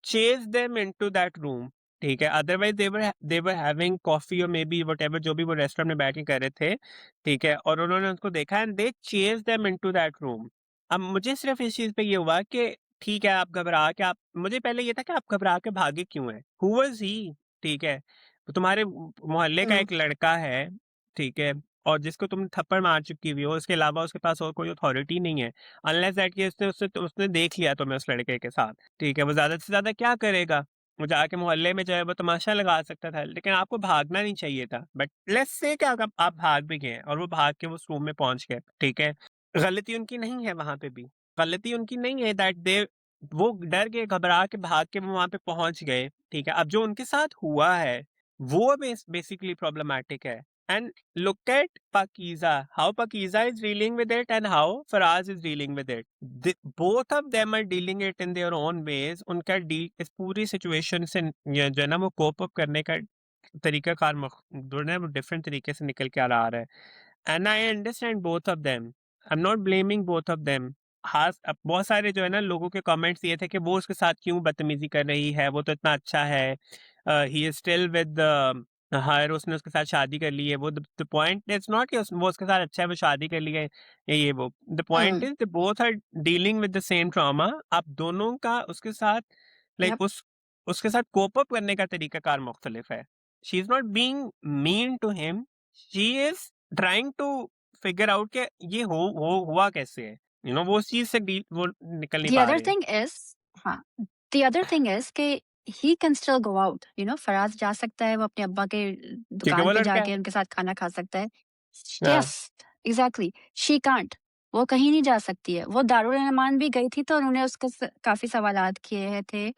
chase them into that room, ठीक है? Otherwise they were having coffee और मेबी व्हाटएवर जो भी वो रेस्टोरेंट में बैठ के कर रहे थे, ठीक है? और उन्होंने उसको देखा and they chase them into that room। अब मुझे सिर्फ़ इस चीज़ पे ये हुआ कि ठीक है, आप घबरा के आप मुझे पहले ये था कि आप घबरा के भागे क्यों हैं? हू वाज़ ही? ठीक है? तो तुम्हारे मोहल्ले का हुँ, एक लड़का है, ठीक है? और जिसको तुम थप्पड़ मार चुकी हुई हो, उसके अलावा उसके पास और कोई अथॉरिटी नहीं है। अनलेस दैट कि उसने देख लिया तुम्हें उस लड़के के साथ। ठीक है, वो ज़्यादा से ज़्यादा क्या करेगा? वो जाके मोहल्ले में जो है वो तमाशा लगा सकता था, लेकिन आपको भागना नहीं चाहिए था। बट लेट्स से कि अगर आप भाग भी गए और वो भाग के उस रूम में पहुँच गए, ठीक है? गलती उनकी नहीं है वहाँ पे भी। गलती उनकी नहीं है दैट दे वो डर के, घबरा के, भाग के वो वहाँ पे पहुँच गए, ठीक है? अब जो उनके साथ हुआ है, वो बेसिकली प्रॉब्लमैटिक है। And look at Pakiza, how Pakiza is dealing with it and how Faraz is dealing with it. Both of them are dealing it in their own ways. उनका डील इस पूरी सिचुएशन से जो है ना वो cope up करने का तरीकाकार जो है वो डिफरेंट तरीके से निकल के आ रहा है। And I understand both of them, I am not blaming both of them. हाँ, अब बहुत सारे जो है ना लोगों के कमेंट्स ये थे कि वो उसके साथ क्यों बदतमीजी कर रही है, वो तो इतना अच्छा है, he is still with her, उसने उसके साथ शादी कर ली है। वो द पॉइंट इज नॉट कि वो उसके साथ अच्छा है, वो शादी कर ली है, ये वो द पॉइंट हुँ, is they both are dealing with the same trauma. आप दोनों का उसके साथ यप। लाइक उसके साथ कोप अप करने का तरीकाकार मुख्तलिफ है। She is not being mean to him, she is trying to figure out कि ये हो हुआ कैसे है, वो उस चीज से डील वो निकल नहीं The पा other रहे हैं। thing is हाँ, the other thing is कि he can still go out, फराज़ जा सकता है, वो अपने अब्बा के क्योंकि दुकान वो पे लड़का है। जाके उनके साथ खाना खा सकता है। हाँ, यस, एग्ज़ैक्टली, शी कांट, वो कहीं नहीं जा सकती है। वो दारुल अमान भी गई थी तो उन्होंने उसको काफ़ी सवालात किए हैं थे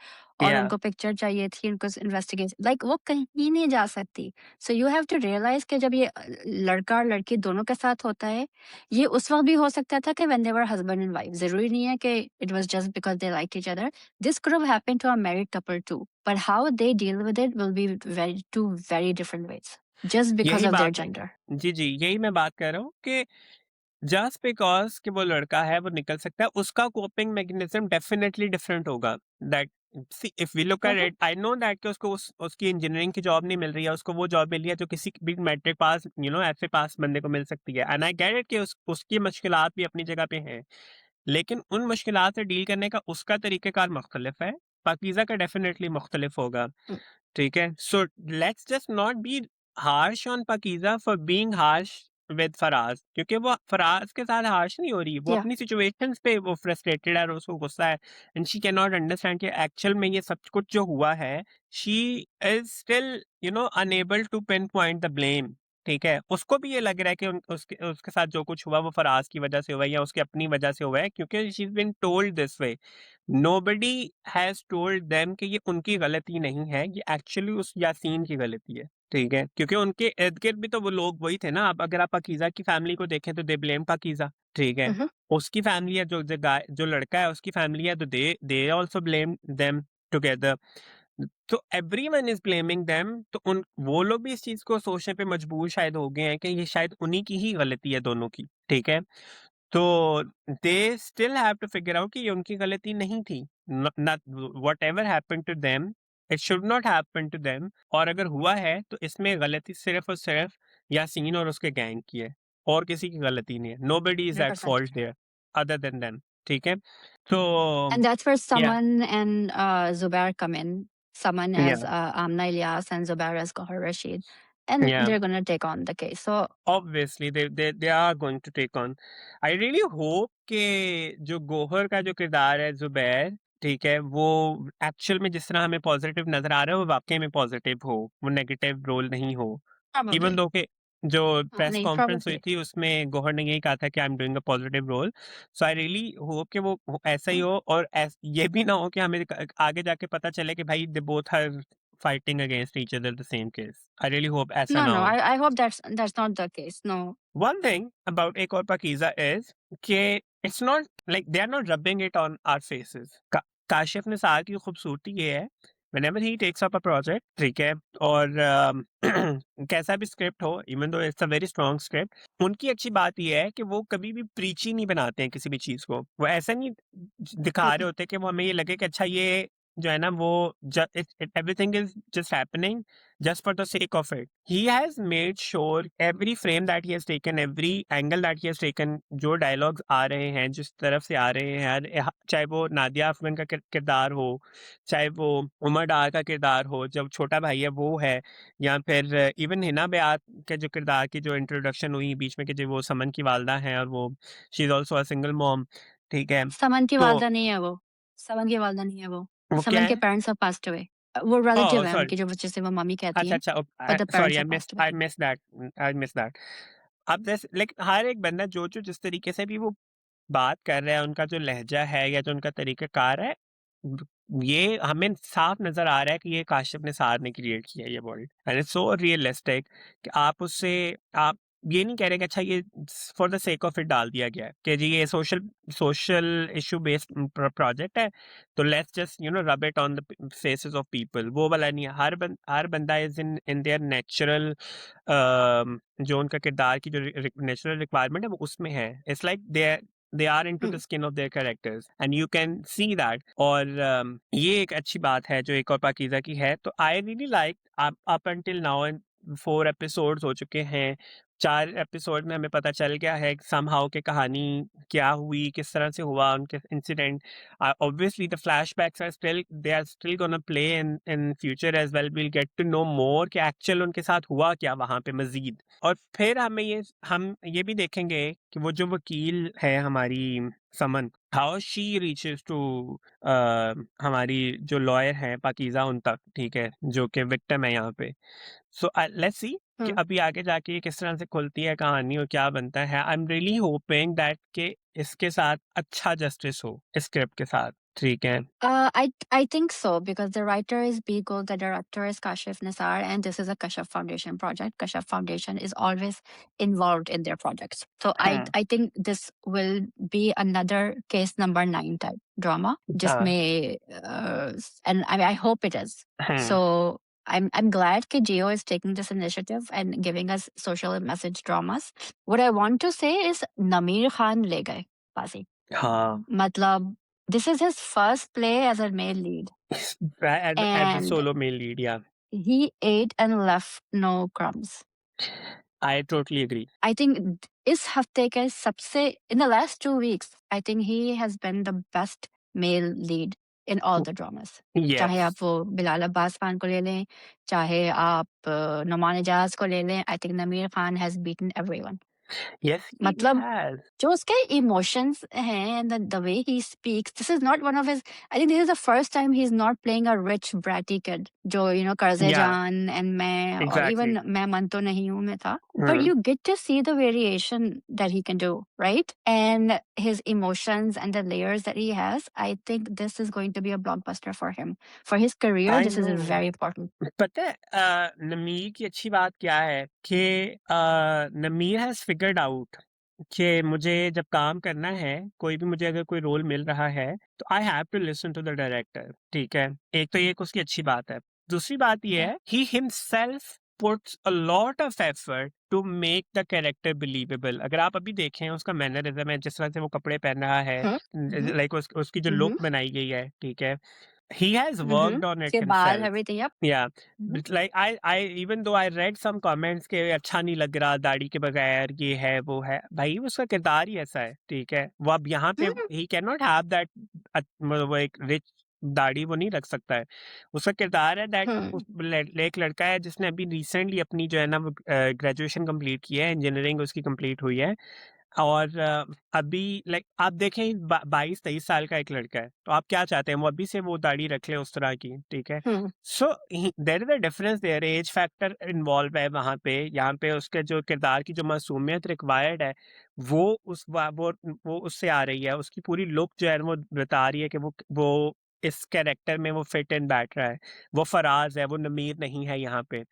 और या उनको पिक्चर चाहिए थी, उनको इन्वेस्टिगेशन लाइक वो कहीं नहीं जा सकती। So you have to realise कि जब ये लड़का और लड़की दोनों के साथ होता है, ये उस वक़्त भी हो सकता था कि when they were husband and wife, ज़रूरी नहीं है कि it was just because they liked each other. This could have happened to a married couple too, but how they deal with it will be very different ways, just because यही of their बात है। Gender. जी, जी, यही मैं बात कर रहा हूँ कि जस्ट बिकॉज़ कि वो लड़का है, वो निकल सकता है, उसका कोपिंग मैकेनिज़्म डेफिनिटली डिफरेंट होगा। That see if we look at it, I know that कि उसको उसकी इंजीनियरिंग की जॉब नहीं मिल रही है, उसको वो जॉब मिली है जो किसी भी मैट्रिक पास ऐसे पास बंदे को मिल सकती है। एंड आई गेट इट कि उसकी मुश्किलात भी अपनी जगह पे हैं। लेकिन उन मुश्किलात से डील करने का उसका तरीक़ेकार मुख्तलिफ है, पाकीज़ा का डेफिनिटली मुख्तलिफ होगा। ठीक है? So let's just not be harsh on Pakeeza for being harsh with Faraz, क्योंकि वो फराज़ के साथ हार्श नहीं हो रही, वो या अपनी सिचुएशंस पे वो फ्रस्ट्रेटेड है और उसको गुस्सा है and she can not understand कि एक्चुअल में ये सब कुछ जो हुआ है, she is still unable to pin point the blame. ठीक है? उसको भी ये लग रहा है कि उसके उसके साथ जो कुछ हुआ वो फराज़ की वजह से हुआ है या उसकी अपनी वजह से हुआ है, क्योंकि she is been told this way. Nobody has told them कि ये उनकी गलती नहीं है, ये एक्चुअली उस यासीन की गलती है, ठीक है? क्योंकि उनके इर्द-गिर्द भी तो वो लोग वही थे ना। अब अगर आप पाकीज़ा की फैमिली को देखें तो दे ब्लेम पाकीज़ा, ठीक है? Mhm. उसकी फैमिली है, जो लड़का है उसकी फैमिली है, तो they also blame them together. तो एवरीवन इज़ ब्लेमिंग देम, तो उन वो लोग भी इस चीज़ को सोचने पे मजबूर शायद हो गए हैं कि ये शायद उन्हीं की ही गलती है दोनों की, ठीक है? तो they still have to figure out कि ये उनकी गलती नहीं थी। न whatever happened to them, it should not happen to them, और अगर हुआ है तो इसमें गलती सिर्फ़ और सिर्फ़ यासीन और उसके गैंग की है, और किसी की गलती नहीं है। Nobody is at 100%. Fault there other than them. ठीक है? तो And that's where या, Saman and Zubair come in. Saman या, as Amna Ilyas and Zubair as Gohar Rashid. And या। they're gonna take on the case. So obviously they are going to take on. I really hope कि जो गौहर का जो किरदार है ज़ुबैर, ठीक है, वो एक्चुअल में जिस तरह हमें पॉजिटिव नज़र आ रहा है वो वाक़ई में पॉजिटिव हो, वो नेगेटिव रोल नहीं हो। Even probably. दो कि जो प्रेस नहीं, कॉन्फ्रेंस हुई probably. थी उसमें गौहर ने यही कहा था कि I am doing a positive role. So I really hope कि वो ऐसा ही हो, और ये भी ना हो कि हमें आगे जाके पता चले कि भाई they both are fighting against each other the same case. I really hope ऐसा No, ना no. हो। I hope that's not the case. No. One thing about Ek Aur Pakeeza is कि it's not like they are not rubbing it on our faces. Kashif Nisar की खूबसूरती ये है, whenever he takes up a project, ठीक है, और कैसा भी स्क्रिप्ट हो, even though it's a very strong script, उनकी अच्छी बात ये है कि वो कभी भी प्रीची नहीं बनाते हैं किसी भी चीज को। वो ऐसा नहीं दिखा रहे Mm-mm. होते कि वो हमें ये लगे कि अच्छा ये जो है ना वो everything is just happening just for the sake of it. He has made sure every frame that he has taken, every angle that he has taken, जो dialogues आ रहे हैं, जिस तरफ से आ रहे हैं, चाहे वो नादिया अफगन का किरदार हो, चाहे वो उमर डार का किरदार हो, जब छोटा भाई है वो है, या फिर इवन हिना बेआत के जो किरदार की जो इंट्रोडक्शन हुई बीच में कि जो वो समन की वालदा हैं और वो she is also a single mom, ठीक है, समन की तो वालदा नहीं है वो। समन की वालदा नहीं है वो। वो क्या समन के है? Parents have passed away. वो ओह रिलेटिव है सॉरी, उनकी, जो जिसे वो मम्मी कहती अच्छा, हैं, अच्छा, but the sorry, parents have passed away. I miss that, I miss that. अब जैसे लाइक हर एक बंदा जो जिस तरीके से भी वो बात कर रहा है, उनका जो लहजा है या जो उनका तरीक़ाकार है, ब ये हमें साफ नज़र आ रहा है कि ये काशिफ़ निसार ने क्रिएट किया है ये world, and it's so realistic कि आप उससे आप ये नहीं कह रहे कि अच्छा ये for the sake of it डाल दिया गया है कि जी ये social social issue based project है, तो let's just rub it on the faces of people, वो वाला नहीं है। हर बंदा इज़ इन देयर नेचुरल, जो उनका किरदार की जो नेचुरल रिक्वायरमेंट है वो उसमें है। It's like they are into the hmm. skin of their characters and you can see that, और ये एक अच्छी बात है जो एक और पाकीज़ा की है। तो I really like up until now, 4 episodes हो चुके हैं। 4 एपिसोड में हमें पता चल गया है समहाउ कि कहानी क्या हुई, किस तरह से हुआ उनके incident. Obviously the flashbacks are still they are still gonna play in future as well. We'll get to know more कि एक्चुअल उनके साथ हुआ क्या वहाँ पे मज़ीद। और फिर हम ये भी देखेंगे कि वो जो वकील है हमारी समन, हाउ शी रीचेस टू हमारी जो लॉयर है पाकीज़ा उन तक, ठीक है, जो कि विक्टिम है यहाँ पे। सो लेट्स सी कि हुँ। अभी आगे जाके ये किस तरह से खुलती है कहानी और क्या बनता है। I am really hoping that कि इसके साथ अच्छा जस्टिस हो इस स्क्रिप्ट के साथ, ठीक है। I think so, because the writer is Beagle, the director is Kashif Nisar, and this is a Kashif Foundation project. Kashif Foundation is always involved in their projects. So हाँ, I think this will be another case number 9 type drama, हाँ, जिसमें and I hope it is. हाँ, So I'm glad that Geo is taking this initiative and giving us social message dramas. What I want to say is Namir Khan le gaye बाजी। हाँ, मतलब this is his first play as a male lead, as a and solo male lead, yeah, he ate and left no crumbs. I totally agree. I think इस हफ्ते के सबसे in the last 2 weeks, I think he has been the best male lead in all the dramas. चाहे आप Yes, वो बिलाल अब्बास खान को ले लें, चाहे आप नुमान इजाज को ले लें, I think Nameer Khan has beaten everyone. yes, he मतलब has. जो उसके इमोशंस हैं, the way he speaks, this is not one of his, I think this is the first time he's not playing a rich bratty kid जो कर्जे Yeah, जान and मैं और exactly. even मैं मन तो नहीं हूँ में था, but Hmm. you get to see the variation that he can do, right? And his emotions and the layers that he has, I think this is going to be a blockbuster for him, for his career. I This is know. very important. पता है नमीर की अच्छी बात क्या है कि नमीर हैज फिगर्ड आउट कि मुझे जब काम करना है, कोई भी मुझे अगर कोई रोल मिल रहा है, तो I have to listen to the director, ठीक है। एक तो ये एक उसकी अच्छी बात है। दूसरी बात ये Yeah. है he himself puts a lot of effort to make the character believable. अगर आप अभी देखें उसका मैनरिज्म है, जिस तरह से वो कपड़े पहन रहा है, Huh? Mm-hmm. लाइक उसकी जो लुक Mm-hmm. बनाई गई है, ठीक है, he has Mhm. worked on it उसके बाद himself. everything, yep. Yeah, Mhm. it's like I even though I read some comments के अच्छा नहीं लग रहा दाढ़ी के बगैर, ये है वो है, भाई उसका किरदार ही ऐसा है, ठीक है। वो अब यहाँ पे हुँ, he cannot have that मतलब वो एक रिच दाढ़ी वो नहीं रख सकता है। उसका किरदार है दैट हुँ, एक लड़का है जिसने अभी रिसेंटली अपनी जो है ना वो ग्रेजुएशन कंप्लीट की है, इंजीनियरिंग उसकी कंप्लीट हुई है। और अभी लाइक आप देखें 22-23 साल का एक लड़का है, तो आप क्या चाहते हैं वो अभी से वो दाढ़ी रख ले उस तरह की, ठीक है। Hmm, so there is a difference, their age factor involve है वहाँ पे। यहाँ पे उसके जो किरदार की जो मासूमियत रिक्वायर्ड है वो वो उससे आ रही है। उसकी पूरी लुक जो है वो बता रही है कि वो इस कैरेक्टर में वो फिट इन बैठ रहा है। वो फराज है, वो नमीर नहीं है यहाँ पे।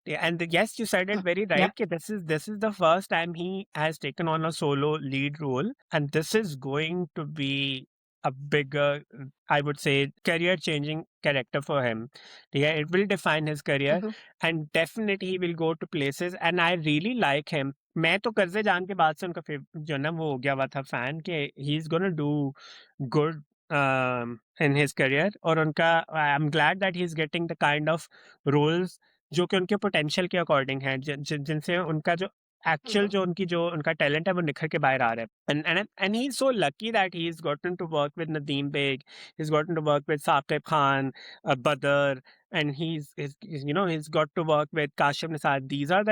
Yeah, and yes, you said it hmm, very right. yep. कि this is the first time he has taken on a solo lead role, and this is going to be a bigger, I would say, career-changing character for him. Yeah, it will define his career, Mhm, and definitely he will go to places. And I really like him. मैं तो कर्जे जान के बाद से उनका जो ना वो हो गया हुआ था फैन कि he is gonna do good in his career। और उनका I'm glad that he is getting the kind of roles जो कि उनके पोटेंशियल के अकॉर्डिंग हैं, जिनसे उनका जो एक्चुअल mhm, जो उनका टैलेंट है वो निखर के बाहर आ रहा है। And he is so lucky that he is gotten to work with Nadeem Baig, he is gotten to work with Saqib Khan, Badar, and he's got to work with Kashif Nisar. These are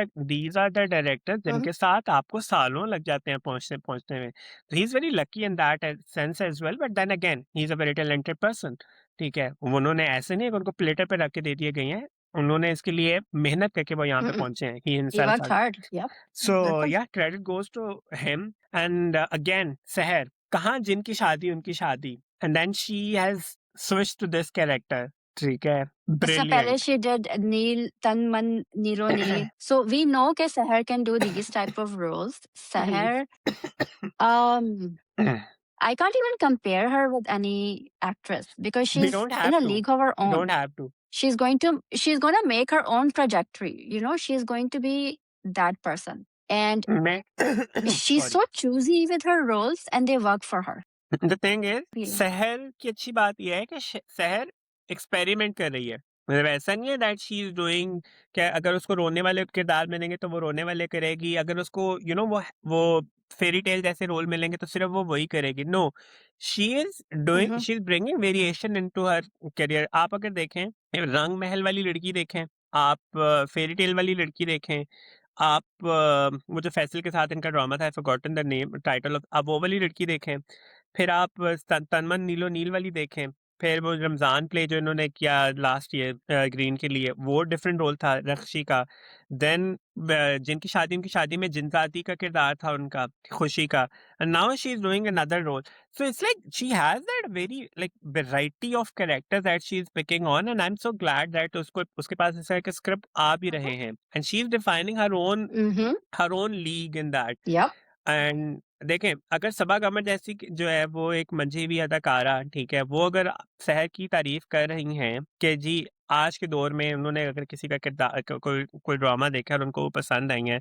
the directors mhm, जिनके साथ आपको सालों लग जाते हैं पहुंचने में। तो he is very lucky in that sense as well, but then again he is a very talented person. ठीक है, उन्होंने ऐसे नहीं है कि उनको प्लेटर पे रख के दे दिए गए हैं, उन्होंने इसके लिए मेहनत करके वो यहाँ पे mhm. पहुंचे हैं। He He himself worked has. hard, yep, So बिल्कुल। yeah, credit goes to him. And again, Seher, कहाँ जिनकी शादी उनकी शादी, and then she has switched to this character. ठीक है, उससे पहले brilliant. she did नील तन मन नीरो नील। So we know कि सहर can do these type of roles. सहर, um, I can't even compare her with any actress because We she's don't in have a to. league of her We own. don't have to. She's gonna make her own trajectory. You know, she's going to be that person. And मैं she's sorry. so choosy with her roles and they work for her. The thing is Really. सहर की अच्छी बात यह है कि सहर experiment कर रही है। मतलब ऐसा नहीं है दैट शी इज डूइंग, क्या अगर उसको रोने वाले किरदार मिलेंगे तो वो रोने वाले करेगी, अगर उसको वो फेरी टेल जैसे रोल मिलेंगे तो सिर्फ वो वही करेगी। No, Mhm, she is bringing variation into her career. आप अगर देखें रंग महल वाली लड़की देखें, आप फेरी टेल वाली लड़की देखें, आप वो जो फैसल के साथ इनका ड्रामा था, आई forgotten the name title of, आप वो वाली लड़की देखें। फिर आप तनमन नीलो नील वाली देखें। फिर वो रमज़ान प्ले जो इन्होंने किया लास्ट ईयर ग्रीन के लिए, वो डिफरेंट रोल था रक्षी का। देन उनकी शादी में जिनजाती का किरदार था उनका, खुशी का, and now she is doing another role. So it's like she has that very like variety of characters that she is picking on, and I am so glad that उसको उसके पास इस तरह के स्क्रिप्ट आ भी mhm, रहे हैं, and she is defining mhm. Her own league in that. Yep. And देखें, अगर सबा कमर जैसी जो है वो एक मंझी अदाकारा, ठीक है, वो अगर शहर की तारीफ कर रही हैं कि जी आज के दौर में उन्होंने अगर किसी का किरदार कोई कोई ड्रामा देखा और उनको वो पसंद आई है,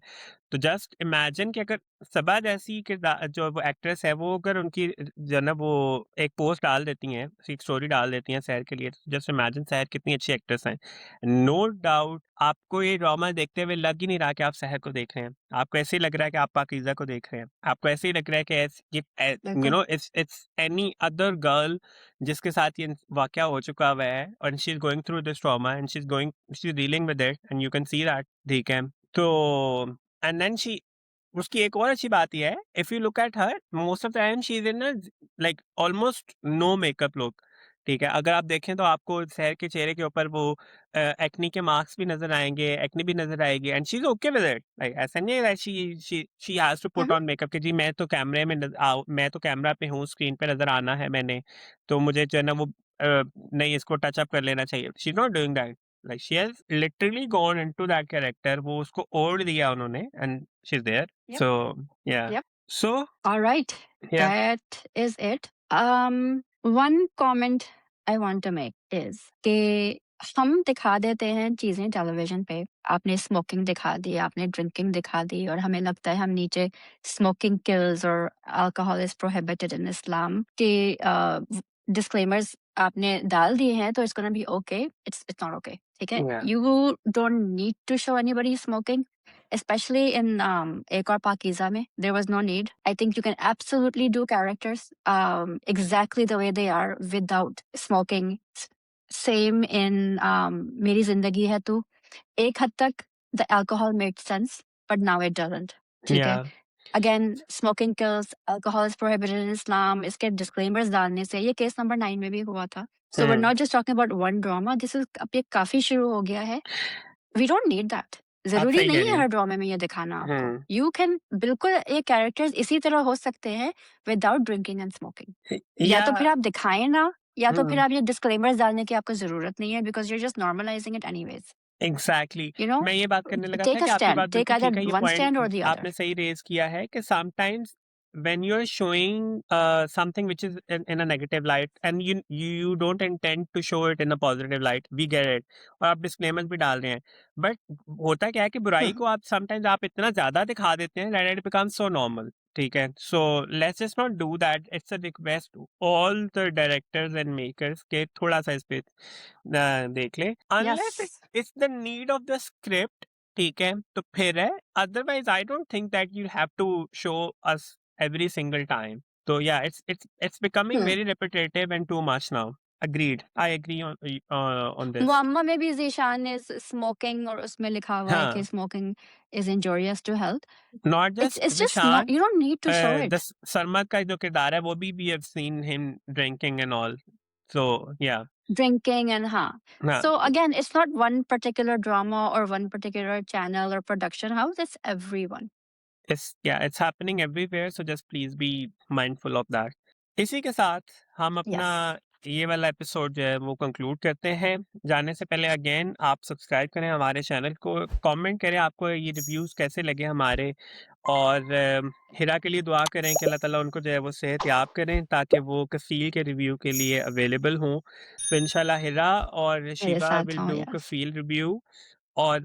तो जस्ट इमेजिन कि अगर सबा जैसी किरदार जो वो एक्ट्रेस है वो अगर उनकी जो है ना वो एक पोस्ट डाल देती हैं, एक स्टोरी डाल देती हैं शहर के लिए, तो जस्ट इमेजिन शहर कितनी अच्छी एक्ट्रेस हैं। नो डाउट आपको ये ड्रामा देखते हुए लग ही नहीं रहा कि आप शहर को देख रहे हैं। आपको ऐसे ही लग रहा है कि आप पाकीज़ा को देख रहे हैं। आपको ऐसे ही लग रहा है कि बिल्कुल। इट्स एनी अदर गर्ल जिसके साथ ये वाक़या हो चुका हुआ है, और she is going through this trauma and she is dealing with it, and you can see that, ठीक है? तो एंड देन शी उसकी एक और अच्छी बात ये है, if you look at her most of the time she is in a like almost no makeup look, ठीक है? अगर आप देखें तो आपको शहर के चेहरे के ऊपर वो एक्ने के मार्क्स भी नज़र आएँगे, एक्ने भी नज़र आएगी, and she is okay with it. Like ऐसा नहीं है that she has to put Mhm, on makeup कि जी मैं तो कैमरा पे हूँ, स्क्रीन पे नज़र आना है मैंने, तो मुझे जो है ना वो नहीं इसको टच अप कर लेना चाहिए। She is not doing that. Like she has literally gone into that character, वो उसको ओढ़ दिया उन्होंने, and she is there. yep, so yeah, yep. So All right. या, That is it. One comment I want to make is कि हम दिखा देते हैं चीज़ें टेलीविज़न पे। आपने स्मोकिंग दिखा दी, आपने ड्रिंकिंग दिखा दी और हमें लगता है हम नीचे स्मोकिंग किल्स और alcohol is prohibited in Islam कि डिस्क्लेमर्स आपने डाल दिए हैं तो it's gonna be okay, it's not okay, ठीक है? Yeah. You don't need to show anybody smoking, especially in एक और पाकीज़ा में, there was no need. I think you can absolutely do characters exactly the way they are without smoking. Same in मेरी ज़िंदगी है तू, एक हद तक the alcohol made sense, but now it doesn't, ठीक है? Yeah. Again smoking kills, alcohol is prohibited in Islam, इसके डिस्क्लेमर्स डालने से ये केस नंबर 9 में भी हुआ था। So we are Hmm. Not just talking about one drama, this is अब ये काफी शुरू हो गया है। We don't need that. आप जरूरी सही कह नहीं रही है हैं। हर ड्रामे में ये दिखाना आपको। हुँ। यू कैन बिल्कुल ये कैरेक्टर्स इसी तरह हो सकते हैं विदाउट ड्रिंकिंग एंड स्मोकिंग। या या तो फिर आप दिखाएं ना, या तो फिर हुँ। आप ये डिस्क्लेमर्स डालने की आपको जरूरत नहीं है, because you just normalising it anyways, exactly. You know. मैं ये बात करने लगा था टेक अ कि आपकी स्टैंड, बात टेक बिल्कुल ठीक आइदर है, ये वन स्टैंड और पॉइंट द अदर। आपने सही रेज़ किया है कि sometimes when you are showing something which is in a negative light and you don't intend to show it in a positive light, we get it, और आप disclaimers भी डाल रहे हैं। बट होता क्या है कि बुराई को आप समटाइम्स आप इतना ज़्यादा दिखा देते हैं that it becomes so normal, ठीक है? So let's just not do that. It's a request to all the directors and makers के थोड़ा-सा इस पे देख लें, yes. Unless it's the need of the script, ठीक है? तो फिर है, otherwise I don't think that you have to show us every single time. तो yeah it's becoming very repetitive and too much now. Agreed, I agree on this. Muamma में भी Zeeshan is smoking और उसमें लिखा हुआ है कि हाँ, smoking is injurious to health. Not just it's just not, Zeeshan, you don't need to show it. Sarmad का जो किरदार है वो भी we have seen him drinking and all. So yeah, drinking and हाँ। हाँ, so again it's not one particular drama और one particular channel और production house, it's everyone. It's happening everywhere, so just please be mindful of that. इसी के साथ हम अपना yes. ये वाला एपिसोड जो है वो कंक्लूड करते हैं। जाने से पहले अगेन आप सब्सक्राइब करें हमारे चैनल को, कमेंट करें आपको ये रिव्यूज़ कैसे लगे हमारे, और हिरा के लिए दुआ करें कि अल्लाह ताला उनको जो है वो सेहत याब करें ताकि वो कफ़ील के रिव्यू के लिए अवेलेबल हों। तो इंशाल्लाह हिरा और मेरे शिवा साथ विल हो, डू यस। कफ़ील रिव्यू, और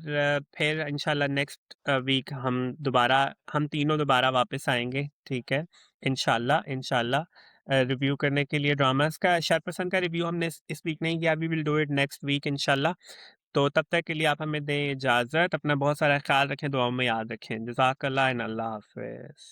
फिर इंशाल्लाह नेक्स्ट वीक हम तीनों दोबारा वापस आएँगे, ठीक है? इंशाल्लाह, इंशाल्लाह रिव्यू करने के लिए ड्रामास का। शरपसंद का रिव्यू हमने इस वीक नहीं किया, we will do it next week इंशाल्लाह। तो तब तक के लिए आप हमें दें इजाज़त, अपना बहुत सारा ख़्याल रखें, दुआओं में याद रखें। जज़ाकल्लाह एंड अल्लाह हाफ़िज़।